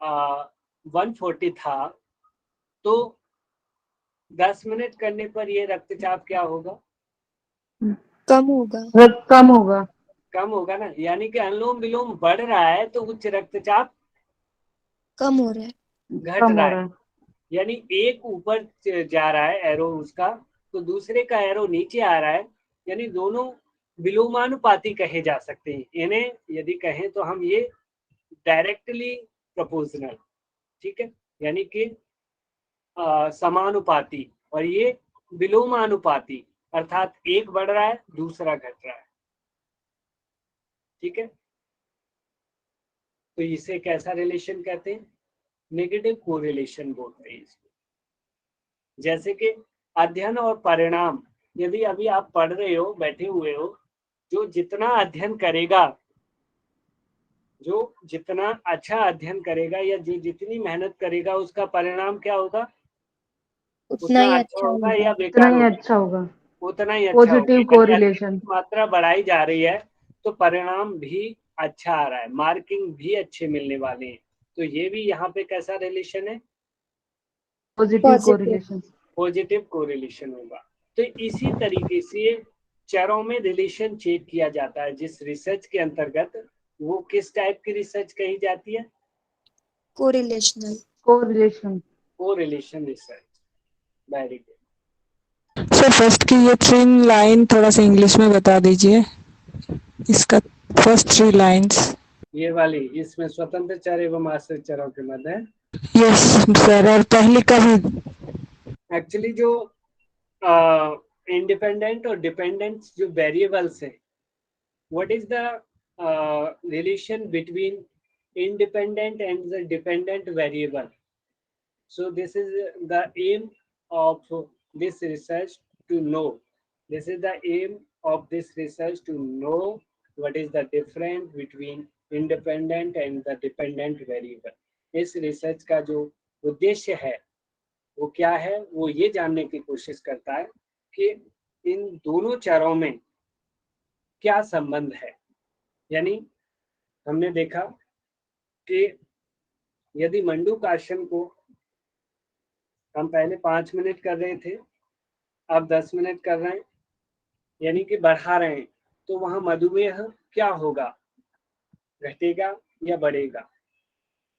140 था, तो 10 मिनट करने पर ये रक्तचाप क्या होगा, कम होगा। कम होगा। कम होगा ना। यानी कि अनुलोम विलोम बढ़ रहा है तो उच्च रक्तचाप कम हो रहा है। घट कम रहा हो है। रहा है। यानी एक ऊपर जा रहा है एरो उसका, तो दूसरे का एरो नीचे आ रहा है, यानी दोनों विलोमानुपाती कहे जा सकते हैं। इन्हें यदि कहें तो हम ये डायरेक्टली प्रोपोर्शनल, ठीक है, यानी कि समानुपाती, और ये विलोमानुपाती, अर्थात एक बढ़ रहा है दूसरा घट रहा है। ठीक है, तो इसे कैसा रिलेशन कहते हैं, नेगेटिव कोरिलेशन बोलते हैं इसको। जैसे कि अध्ययन और परिणाम, यदि अभी आप पढ़ रहे हो, बैठे हुए हो, जो जितना अध्ययन करेगा, जो जितना अच्छा अध्ययन करेगा या जो जितनी मेहनत करेगा उसका परिणाम क्या होगा, उतना ही अच्छा होगा या उतना बेकार ही होगा? अच्छा होगा। उतना ही अच्छा होगा। पॉजिटिव यदि अध्ययन कोरिलेशन। की मात्रा बढ़ाई जा रही है तो परिणाम भी अच्छा आ रहा है, मार्किंग भी अच्छे मिलने वाले हैं। तो ये भी यहाँ पे कैसा रिलेशन है, पॉजिटिव कोरिलेशन। पॉजिटिव कोरिलेशन होगा। तो इसी तरीके से चरों में रिलेशन चेक किया जाता है जिस रिसर्च के अंतर्गत। वो किस टाइप की रिसर्च कही जाती है, correlational. Correlation. Correlation research. Very good. Sir first की ये 3 लाइन थोड़ा सा इंग्लिश में बता दीजिए, इसका फर्स्ट 3 लाइन्स। ये वाली, इसमें स्वतंत्र चर एवं आश्रित चरों के मध्य है। यस सर, और पहले का भी। एक्चुअली जो इंडिपेंडेंट और डिपेंडेंट जो वेरिएबल्स है, what is the relation between independent and the dependent variable? So this is the aim of this research, to know. This is the aim of this research, to know what is the difference between independent and the dependent variable. इस research का जो उद्देश्य है वो क्या है, वो ये जानने की कोशिश करता है कि इन दोनों चरों में क्या संबंध है। यानी हमने देखा कि यदि मंडूक आसन को हम पहले 5 मिनट कर रहे थे, अब 10 मिनट कर रहे हैं, यानी कि बढ़ा रहे हैं, तो वहां मधुमेह क्या होगा, घटेगा या बढ़ेगा?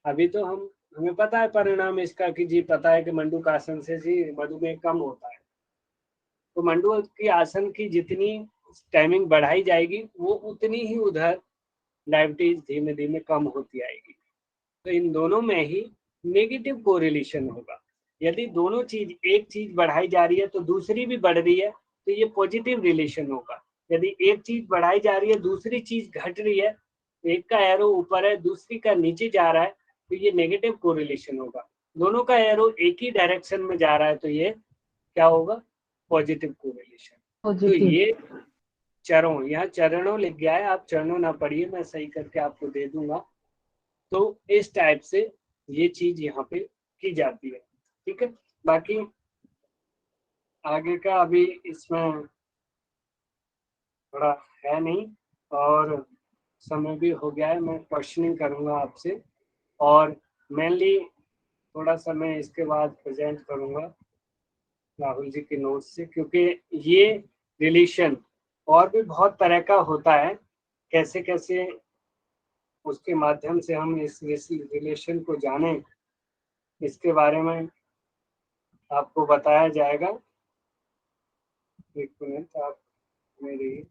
अभी तो हमें पता है परिणाम इसका कि जी पता है कि मंडूक आसन से जी मधुमेह कम होता है। तो मंडूक की आसन की जितनी टाइमिंग बढ़ाई जाएगी वो उतनी ही उधर डायबिटीज धीमे धीमे कम होती आएगी। तो इन दोनों में ही नेगेटिव कोरिलेशन होगा। यदि दोनों चीज, एक चीज बढ़ाई जा रही है तो दूसरी भी बढ़ रही है, तो ये पॉजिटिव रिलेशन होगा। यदि एक चीज बढ़ाई जा रही है, दूसरी चीज घट रही है, एक का एरो ऊपर है, दूसरी का नीचे जा रहा है, तो ये नेगेटिव कोरिलेशन होगा। दोनों का एरो एक ही डायरेक्शन में जा रहा है, तो ये क्या होगा? Positive correlation. तो पॉजिटिव। ये चरणों, यहाँ चरणों लिख गया है, आप चरणों ना पढ़िए, मैं सही करके आपको दे दूंगा। तो इस टाइप से ये चीज यहाँ पे की जाती है। ठीक है, बाकी आगे का अभी इसमें थोड़ा है नहीं, और समय भी हो गया है। मैं क्वेश्चनिंग करूंगा आपसे, और मेनली थोड़ा सा मैं इसके बाद प्रेजेंट करूंगा राहुल जी के नोट्स से, क्योंकि ये रिलेशन और भी बहुत तरह का होता है। कैसे कैसे उसके माध्यम से हम इस रिलेशन को जानें, इसके बारे में आपको बताया जाएगा। एक मिनट आप मेरी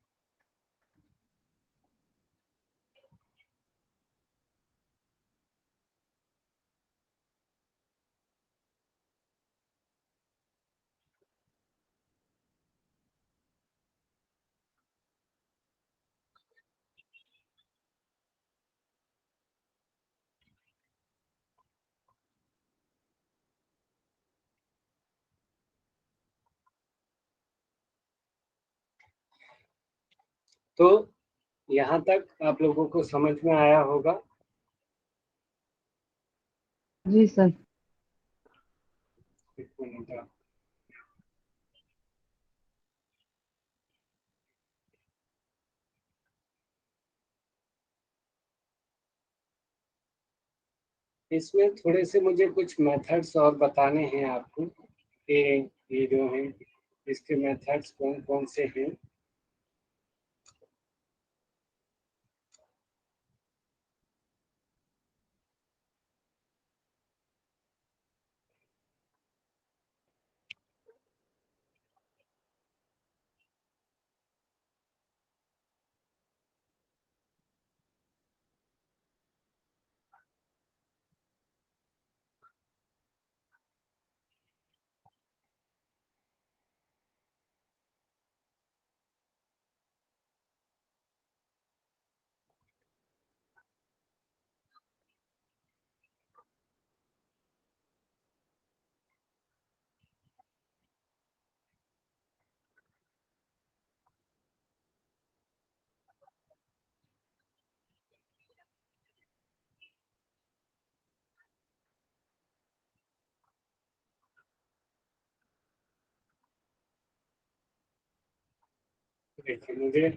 तो यहाँ तक आप लोगों को समझ में आया होगा। जी सर। एक मिनट आप इसमें थोड़े से मुझे कुछ मेथड्स और बताने हैं आपको, कि ये जो है इसके मेथड्स कौन कौन से हैं। देखिए, मुझे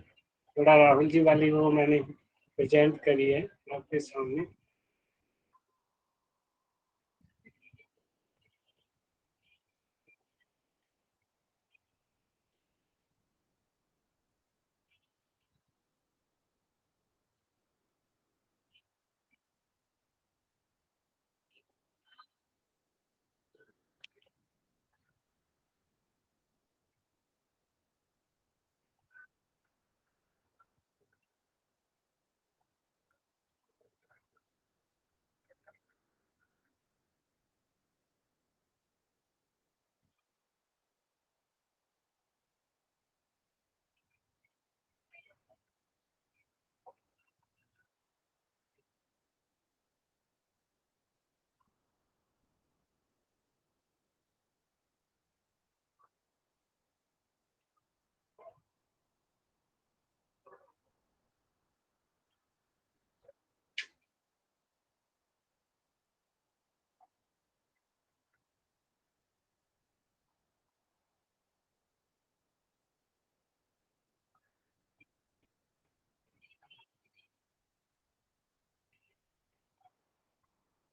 थोड़ा राहुल जी वाली वो मैंने प्रेजेंट करी है आपके सामने।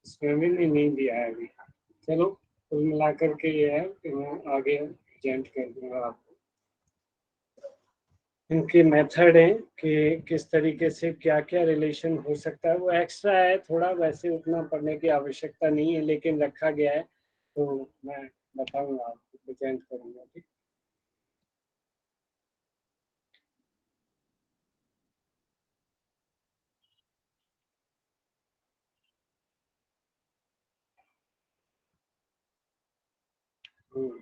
इसमें भी नहीं दिया है अभी। चलो, कुल मिलाकर के ये है कि मैं आगे प्रेजेंट कर दूंगा आपको। इनके मेथड है कि किस तरीके से क्या क्या रिलेशन हो सकता है, वो एक्स्ट्रा है थोड़ा, वैसे उतना पढ़ने की आवश्यकता नहीं है, लेकिन रखा गया है तो मैं बताऊंगा आपको, प्रेजेंट करूंगा। ठीक, हम्म,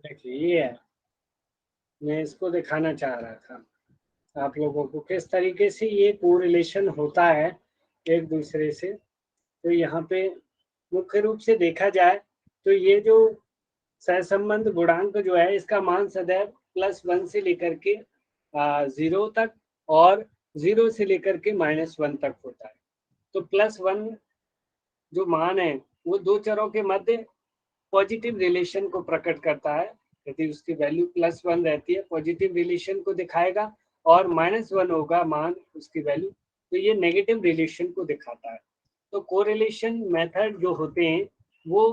देखिए ये है, मैं इसको दिखाना चाह रहा था आप लोगों को किस तरीके से ये कोरिलेशन होता है एक दूसरे से। तो यहाँ पे मुख्य रूप से देखा जाए तो ये जो सहसंबंध गुणांक जो है, इसका मान सदैव +1 से लेकर के 0 तक और 0 से लेकर के -1 तक होता है। तो +1 जो मान है वो दो चरों के मध्य पॉजिटिव रिलेशन को प्रकट करता है। यदि उसकी वैल्यू +1 रहती है पॉजिटिव रिलेशन को दिखाएगा, और -1 होगा मान उसकी वैल्यू, तो ये नेगेटिव रिलेशन को दिखाता है। तो कोरिलेशन मेथड जो होते हैं वो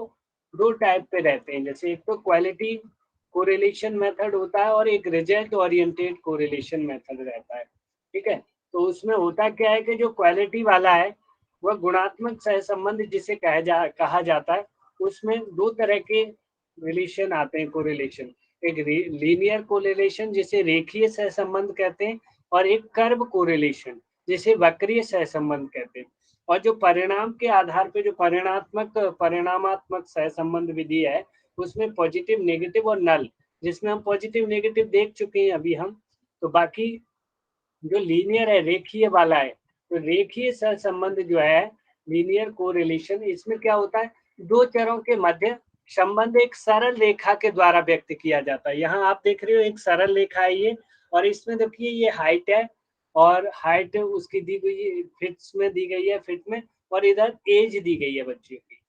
दो टाइप पे रहते हैं, जैसे एक तो क्वालिटी कोरिलेशन मेथड होता है और एक रिजल्ट ओरिएंटेड कोरिलेशन मेथड रहता है। ठीक है, तो उसमें होता क्या है कि जो क्वालिटी वाला है वह गुणात्मक सहसंबंध जिसे कहा जाता है, उसमें दो तरह के रिलेशन आते हैं, कोरिलेशन। एक लीनियर कोरिलेशन जिसे रेखीय सहसंबंध कहते हैं, और एक कर्व कोरिलेशन जिसे वक्रीय सहसंबंध कहते हैं। और जो परिणाम के आधार पे जो परिणामात्मक सहसंबंध विधि है, उसमें पॉजिटिव, नेगेटिव और नल, जिसमें हम पॉजिटिव नेगेटिव देख चुके हैं अभी हम। तो बाकी जो लीनियर है, रेखीय वाला है, तो रेखीय सहसंबंध जो है, लीनियर कोरिलेशन, इसमें क्या होता है, दो चरों के मध्य संबंध एक सरल रेखा के द्वारा व्यक्त किया जाता है। यहाँ आप देख रहे हो एक सरल रेखा है ये, और इसमें देखिए ये हाइट है, और हाइट उसकी दी गई फिट्स में दी गई है, फिट में, और इधर एज दी गई है बच्चे की।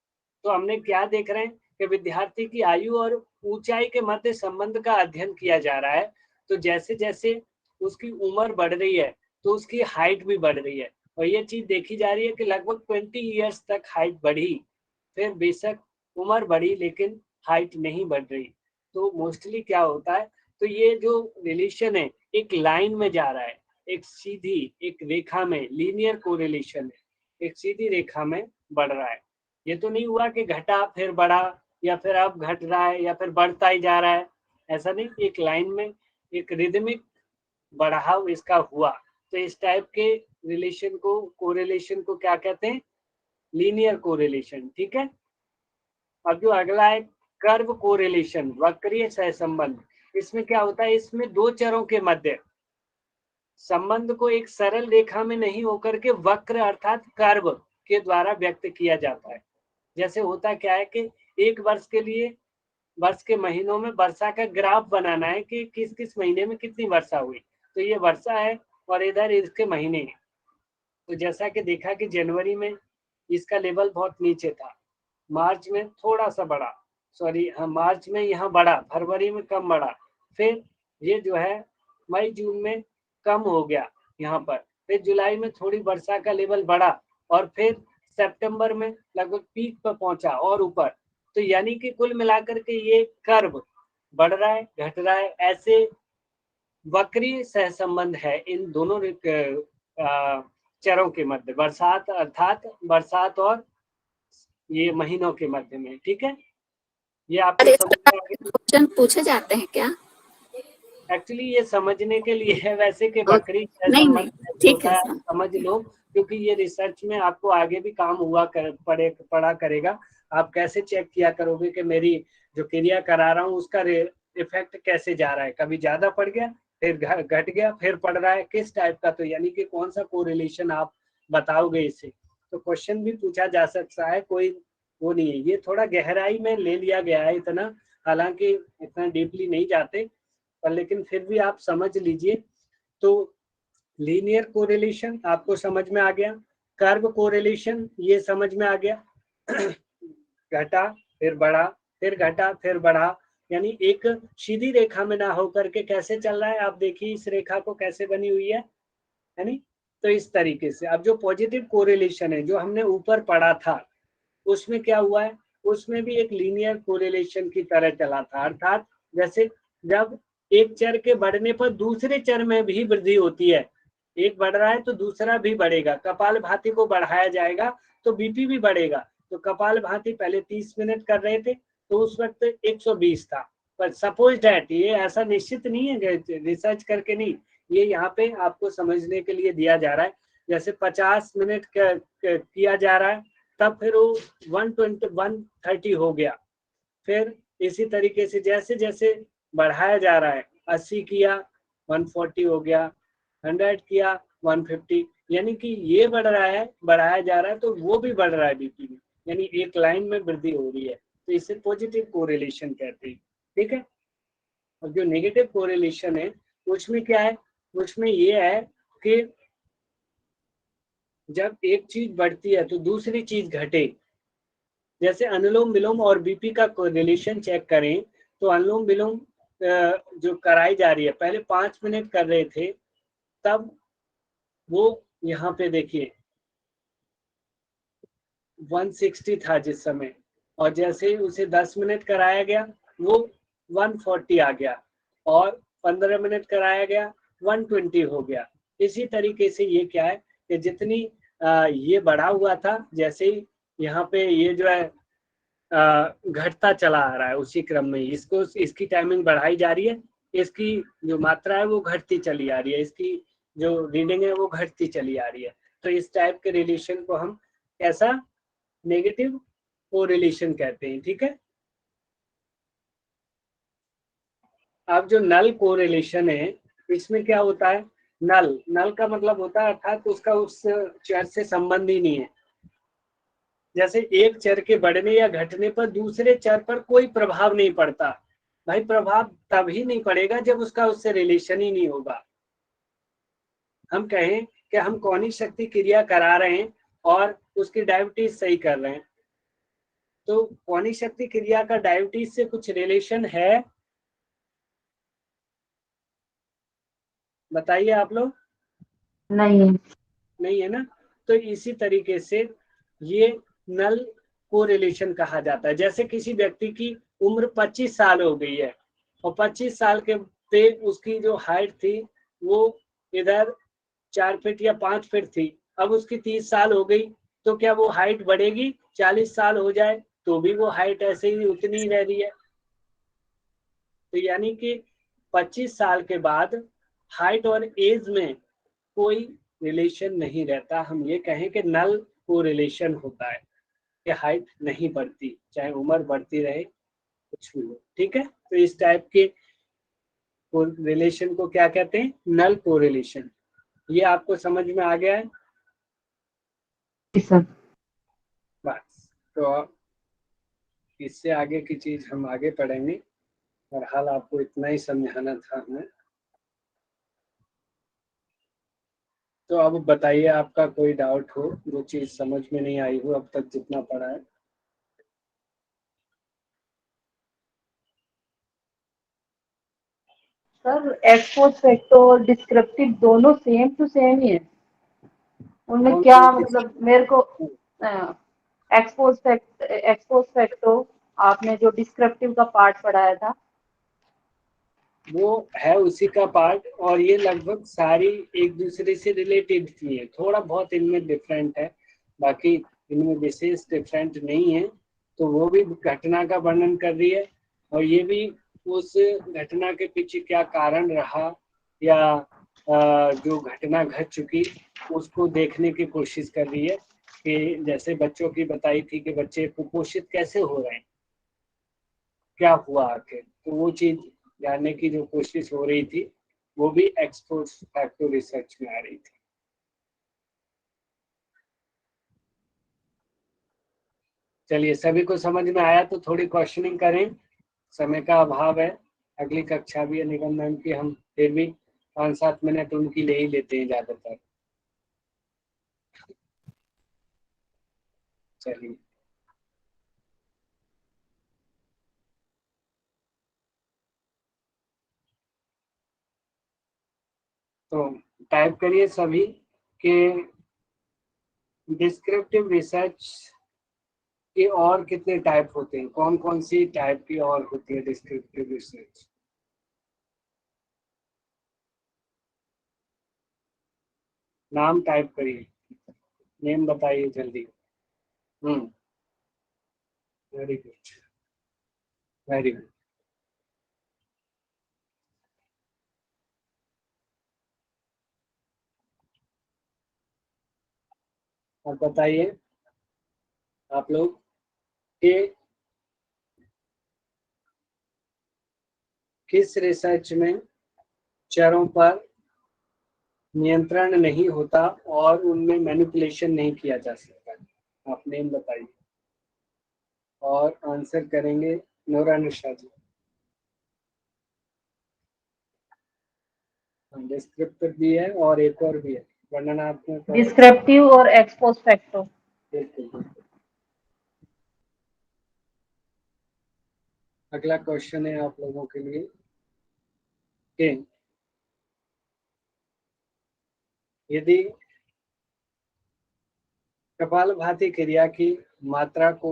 तो हमने क्या देख रहे हैं कि विद्यार्थी की आयु और ऊंचाई के मध्य संबंध का अध्ययन किया जा रहा है। तो जैसे जैसे उसकी उम्र बढ़ रही है तो उसकी हाइट भी बढ़ रही है, और ये चीज देखी जा रही है कि लगभग 20 ईयर्स तक हाइट बढ़ी, फिर बेशक उम्र बढ़ी लेकिन हाइट नहीं बढ़ रही। तो मोस्टली क्या होता है, तो ये जो रिलेशन है एक लाइन में जा रहा है, एक सीधी एक रेखा में, लीनियर कोरिलेशन है, एक सीधी रेखा में बढ़ रहा है। ये तो नहीं हुआ कि घटा फिर बढ़ा, या फिर अब घट रहा है या फिर बढ़ता ही जा रहा है, ऐसा नहीं, एक लाइन में एक रिदमिक बढ़ाव इसका हुआ। तो इस टाइप के रिलेशन को, कोरिलेशन को क्या कहते हैं, लीनियर कोरिलेशन। ठीक है, अब जो अगला है कर्व कोरिलेशन, वक्रीय सहसंबंध। इसमें क्या होता है, इसमें दो चरों के मध्य संबंध को एक सरल रेखा में नहीं होकर के वक्र अर्थात कर्व के द्वारा व्यक्त किया जाता है। जैसे होता क्या है कि एक वर्ष के लिए, वर्ष के महीनों में वर्षा का ग्राफ बनाना है कि किस किस महीने में कितनी वर्षा हुई, तो ये वर्षा है और इधर इसके महीने हैं। तो जैसा कि देखा कि जनवरी में इसका लेवल बहुत नीचे था, मार्च में थोड़ा सा बढ़ा, सॉरी हाँ, मार्च में यहाँ बढ़ा, फरवरी में कम बढ़ा, फिर ये जो है मई जून में कम हो गया यहाँ पर, फिर जुलाई में थोड़ी वर्षा का लेवल बढ़ा, और फिर सितंबर में लगभग पीक पर पहुंचा और ऊपर। तो यानी कि कुल मिलाकर के ये कर्व बढ़ रहा है घट रहा है, ऐसे वक्रीय सहसंबंध है इन दोनों चरों के मध्य, बरसात अर्थात बरसात और ये महीनों के मध्य में। ठीक है, ये आपको इस समझ प्रकार में आ के गया। क्वेश्चन पूछे जाते हैं क्या? एक्चुअली ये समझने के लिए है वैसे कि ओके, बकरी जैसा नहीं मन नहीं कैसे ठीक होता है है सर। समझ लो, क्योंकि ये रिसर्च में आपको आगे भी काम हुआ पड़ा करेगा। आप कैसे चेक किया करोगे कि मेरी जो क्रिया करा रहा हूँ उसका इफेक्ट कैसे जा रहा है, कभी ज्यादा पड़ गया फिर घट गया फिर पड़ रहा है, किस टाइप का, तो यानी कि कौन सा कोरिलेशन आप बताओगे इससे। तो क्वेश्चन भी पूछा जा सकता है, कोई वो नहीं है, ये थोड़ा गहराई में ले लिया गया है इतना, हालांकि इतना डीपली नहीं जाते पर लेकिन फिर भी आप समझ लीजिए। तो लीनियर कोरिलेशन आपको समझ में आ गया, कर्व कोरिलेशन ये समझ में आ गया घटा फिर बढ़ा फिर घटा फिर बढ़ा, यानी एक सीधी रेखा में ना होकर के कैसे चल रहा है, आप देखिए इस रेखा को कैसे बनी हुई है नहीं। तो इस तरीके से अब जो पॉजिटिव कोरिलेशन है जो हमने ऊपर पढ़ा था उसमें क्या हुआ है, उसमें भी एक लीनियर कोरिलेशन की तरह चला था, अर्थात जैसे जब एक चर के बढ़ने पर दूसरे चर में भी वृद्धि होती है, एक बढ़ रहा है तो दूसरा भी बढ़ेगा, कपालभाति को बढ़ाया जाएगा तो बीपी भी बढ़ेगा। तो कपालभाति पहले 30 मिनट कर रहे थे तो उस वक्त 120 था, पर सपोज डैट ये ऐसा निश्चित नहीं है, रिसर्च करके नहीं, ये यहाँ पे आपको समझने के लिए दिया जा रहा है। जैसे 50 मिनट किया जा रहा है तब फिर वो 130 हो गया, फिर इसी तरीके से जैसे जैसे बढ़ाया जा रहा है, 80 किया 140 हो गया, 100 किया 150, यानी कि ये बढ़ रहा है बढ़ाया जा रहा है तो वो भी बढ़ रहा है बीपी में, यानी एक लाइन में वृद्धि हो रही है, तो इसे पॉजिटिव कोरिलेशन कहते हैं। ठीक है, और जो नेगेटिव कोरिलेशन है उसमें क्या है, उसमें ये है कि जब एक चीज बढ़ती है तो दूसरी चीज घटे। जैसे अनुलोम विलोम और बीपी का रिलेशन चेक करें तो अनुलोम विलोम जो कराई जा रही है, पहले 5 मिनट कर रहे थे तब वो यहाँ पे देखिए 160 था जिस समय, और जैसे ही उसे 10 मिनट कराया गया वो 140 आ गया, और 15 मिनट कराया गया 120 हो गया। इसी तरीके से ये क्या है कि जितनी ये बढ़ा हुआ था, जैसे ही यहाँ पे ये जो है घटता चला आ रहा है, उसी क्रम में इसको इसकी टाइमिंग बढ़ाई जा रही है, इसकी जो मात्रा है वो घटती चली आ रही है, इसकी जो रीडिंग है वो घटती चली आ रही है। तो इस टाइप के रिलेशन को हम कैसा नेगेटिव कोरिलेशन कहते हैं। ठीक है, अब जो नल कोरिलेशन है इसमें क्या होता है, नल नल का मतलब होता है अर्थात उसका उस चर से संबंध ही नहीं है। जैसे एक चर के बढ़ने या घटने पर दूसरे चर पर कोई प्रभाव नहीं पड़ता, भाई प्रभाव तभी नहीं पड़ेगा जब उसका उससे रिलेशन ही नहीं होगा। हम कहें कि हम कौनिक शक्ति क्रिया करा रहे हैं और उसकी डायबिटीज सही कर रहे हैं, तो कौनिक शक्ति क्रिया का डायबिटीज से कुछ रिलेशन है, बताइए आप लोग। नहीं है ना, तो इसी तरीके से ये नल कोरिलेशन कहा जाता है। जैसे किसी व्यक्ति की उम्र 25 साल हो गई है और 25 साल के पे उसकी जो हाइट थी वो इधर 4 फीट या 5 फीट थी, अब उसकी 30 साल हो गई तो क्या वो हाइट बढ़ेगी? 40 साल हो जाए तो भी वो हाइट ऐसे ही उतनी ही रह रही है। तो यानी कि 25 साल के बाद हाइट और एज में कोई रिलेशन नहीं रहता, हम ये कहें कि नल को रिलेशन होता है कि हाइट नहीं बढ़ती, चाहे उम्र बढ़ती रहे कुछ भी हो। ठीक है, तो इस टाइप के रिलेशन को क्या कहते हैं, नल कोरिलेशन। ये आपको समझ में आ गया है सर। बस, तो इससे आगे की चीज हम आगे पढ़ेंगे, और हाल आपको इतना ही समझाना था हमें। तो अब बताइए आपका कोई डाउट हो, जो चीज समझ में नहीं आई हो अब तक जितना पढ़ा है। सर एक्सपोज फैक्टर और डिस्क्रिप्टिव दोनों सेम टू सेम ही है, उनमें कौन क्या कौन मतलब मेरे को एक्सपोज फैक्टर आपने जो डिस्क्रिप्टिव का पार्ट पढ़ाया था वो है उसी का पार्ट, और ये लगभग सारी एक दूसरे से रिलेटेड थी है, थोड़ा बहुत इनमें डिफरेंट है, बाकी इनमें विशेष डिफरेंट नहीं है। तो वो भी घटना का वर्णन कर रही है और ये भी उस घटना के पीछे क्या कारण रहा, या जो घटना घट चुकी उसको देखने की कोशिश कर रही है कि जैसे बच्चों की बताई थी कि बच्चे कुपोषित कैसे हो रहे हैं, क्या हुआ आखिर, तो वो चीज जानने की जो कोशिश हो रही थी वो भी एक्सपोज फैक्टर रिसर्च में आ रही थी। चलिए, सभी को समझ में आया तो थोड़ी क्वेश्चनिंग करें, समय का अभाव है, अगली कक्षा भी है निगम मैम की, हम फिर भी 5-7 मिनट उनकी ले ही लेते हैं ज्यादातर। चलिए, तो टाइप करिए सभी कि डिस्क्रिप्टिव रिसर्च के और कितने टाइप होते हैं, कौन कौन सी टाइप की और होती है डिस्क्रिप्टिव रिसर्च। नाम टाइप करिए, नेम बताइए जल्दी। Very good, very good. अब बताइए आप लोग कि किस रिसर्च में चरों पर नियंत्रण नहीं होता और उनमें मैनिपुलेशन नहीं किया जा सकता, आप नेम बताइए और आंसर करेंगे नूरा निशा जी। डिस्क्रिप्टिव भी है और एक और भी है, वर्णनात्मक और डिस्क्रिप्टिव और एक्सपोज फैक्टो। बिल्कुल। अगला क्वेश्चन है आप लोगों के लिए कि यदि कपालभाति क्रिया की मात्रा को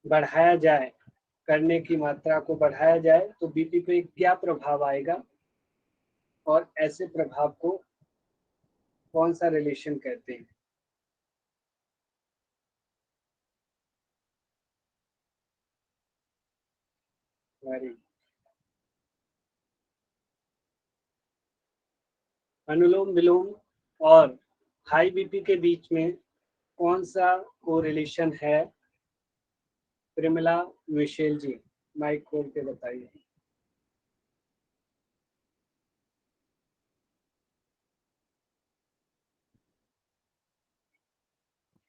बढ़ाया जाए, करने की मात्रा को बढ़ाया जाए तो बीपी पे क्या प्रभाव आएगा, और ऐसे प्रभाव को कौन सा रिलेशन कहते हैं। वेरी, अनुलोम विलोम और हाई बीपी के बीच में कौन सा कोरिलेशन है। प्रेमिला मिशेल जी, माइक खोल के बताइए।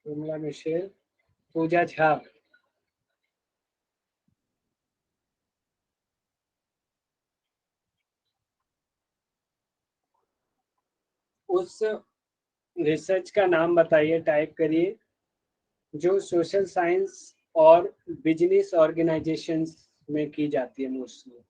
प्रेमिला मिशेल, पूजा झा, उस रिसर्च का नाम बताइए, टाइप करिए, जो सोशल साइंस और बिजनेस ऑर्गेनाइजेशंस में की जाती है मोस्टली।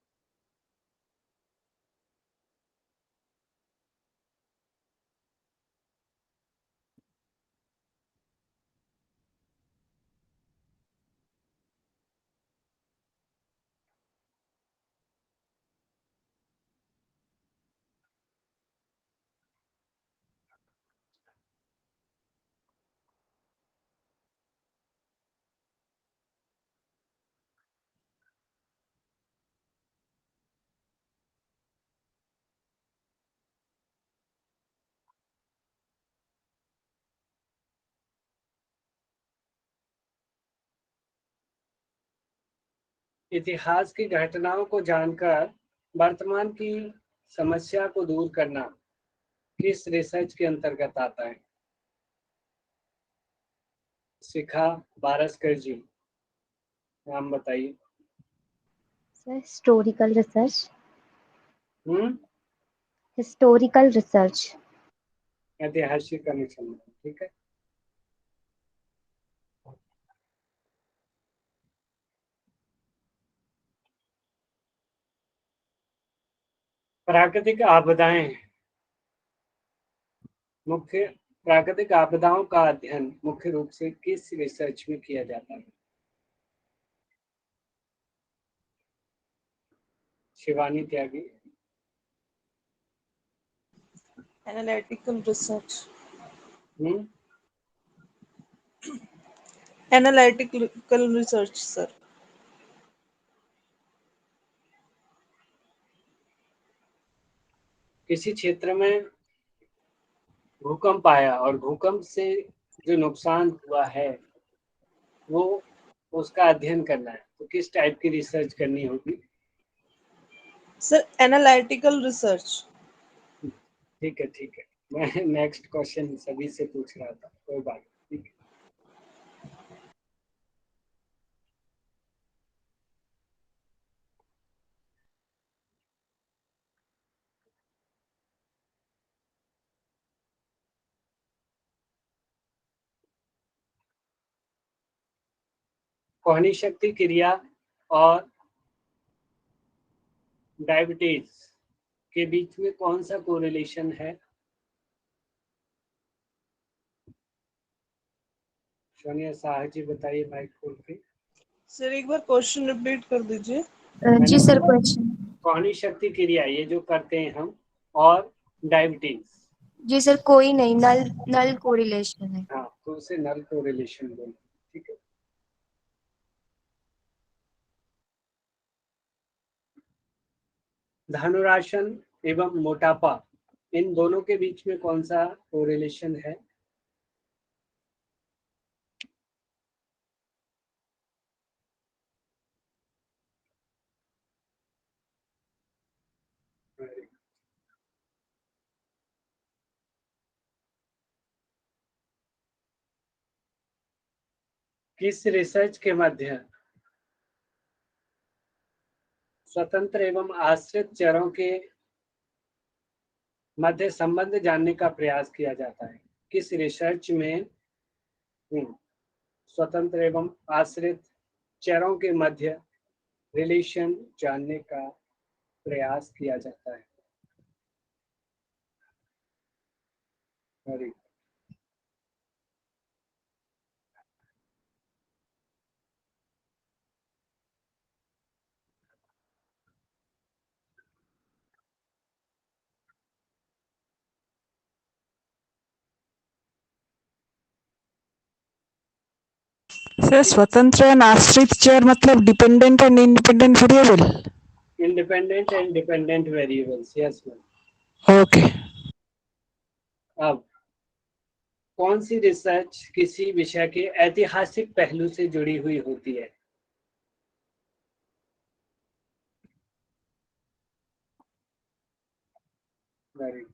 इतिहास की घटनाओं को जानकर वर्तमान की समस्या को दूर करना किस रिसर्च के अंतर्गत आता है। शिखा बारसकर जी, नाम बताइए। Sir historical research. Hmm, historical research. ऐतिहासिक अनुसंधान, ठीक है। प्राकृतिक आपदाएं, मुख्य प्राकृतिक आपदाओं का अध्ययन मुख्य रूप से किस रिसर्च में किया जाता है। शिवानी त्यागी, Analytical research. हम्म, Analytical research, sir. किसी क्षेत्र में भूकंप आया और भूकंप से जो नुकसान हुआ है वो उसका अध्ययन करना है, तो किस टाइप की रिसर्च करनी होगी? Sir, analytical research. ठीक है, मैं नेक्स्ट क्वेश्चन सभी से पूछ रहा था, कोई बात नहीं, ठीक है। कोहनी शक्ति क्रिया और डायबिटीज के बीच में कौन सा कोरिलेशन है? सोनिया शाह जी बताइए माइक खोल के। सर एक बार क्वेश्चन रिपीट कर दीजिए। जी सर, क्वेश्चन। कोहनी शक्ति क्रिया ये जो करते हैं हम, और डायबिटीज। जी सर, कोई नहीं, नल कोरिलेशन है। हाँ, तो उसे नल कोरिलेशन बोलते हैं, ठीक है। धनुरासन एवं मोटापा, इन दोनों के बीच में कौन सा कोरिलेशन है? किस रिसर्च के मध्य स्वतंत्र एवं आश्रित चरों के मध्य संबंध जानने का प्रयास किया जाता है? किस रिसर्च में स्वतंत्र एवं आश्रित चरों के मध्य रिलेशन जानने का प्रयास किया जाता है? Very good. सर स्वतंत्र एंड आश्रित चर मतलब dependent and independent variable. Independent and dependent variables, yes ma'am. Okay. अब कौन सी रिसर्च किसी विषय के ऐतिहासिक पहलू से जुड़ी हुई होती है? Very good.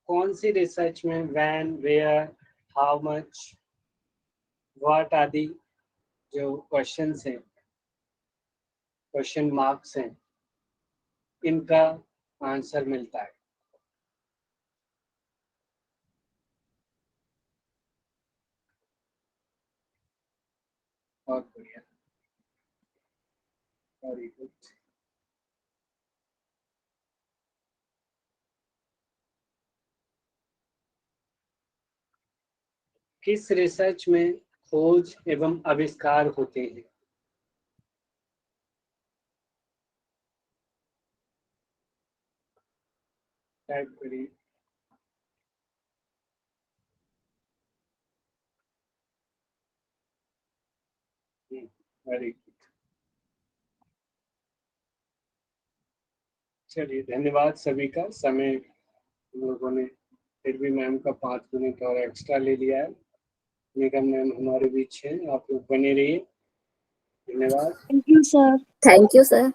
कौन सी रिसर्च में when, where, how much, what आदि जो क्वेश्चंस हैं, क्वेश्चन मार्क्स हैं, इनका आंसर मिलता है? बहुत बढ़िया, वेरी गुड। किस रिसर्च में खोज एवं आविष्कार होते हैं? टाइप करिए। वेरी गुड, चलिए धन्यवाद सभी का। समय हम लोगों ने फिर भी मैम का 5 मिनट और एक्स्ट्रा ले लिया है। निगम मैम हमारे बीच हैं, आप लोग बने रहिए। धन्यवाद। Thank you sir. Thank you sir.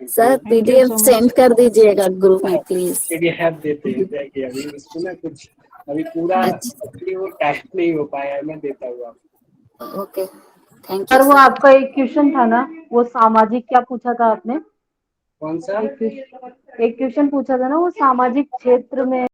Sir PDF so much. Send कर दीजिएगा ग्रुप में प्लीज। पीडीएफ देते हैं, देखिए अभी उसको ना कुछ अभी पूरा actually वो टाइप नहीं हो पाया है, मैं देता हूँ आपको। ओके, थैंक सर यू वो आपका एक क्वेश्चन था ना, वो सामाजिक क्या पूछा था आपने? कौन सा? एक क्वेश्चन पूछा था ना, वो सामाजिक क्षेत्र में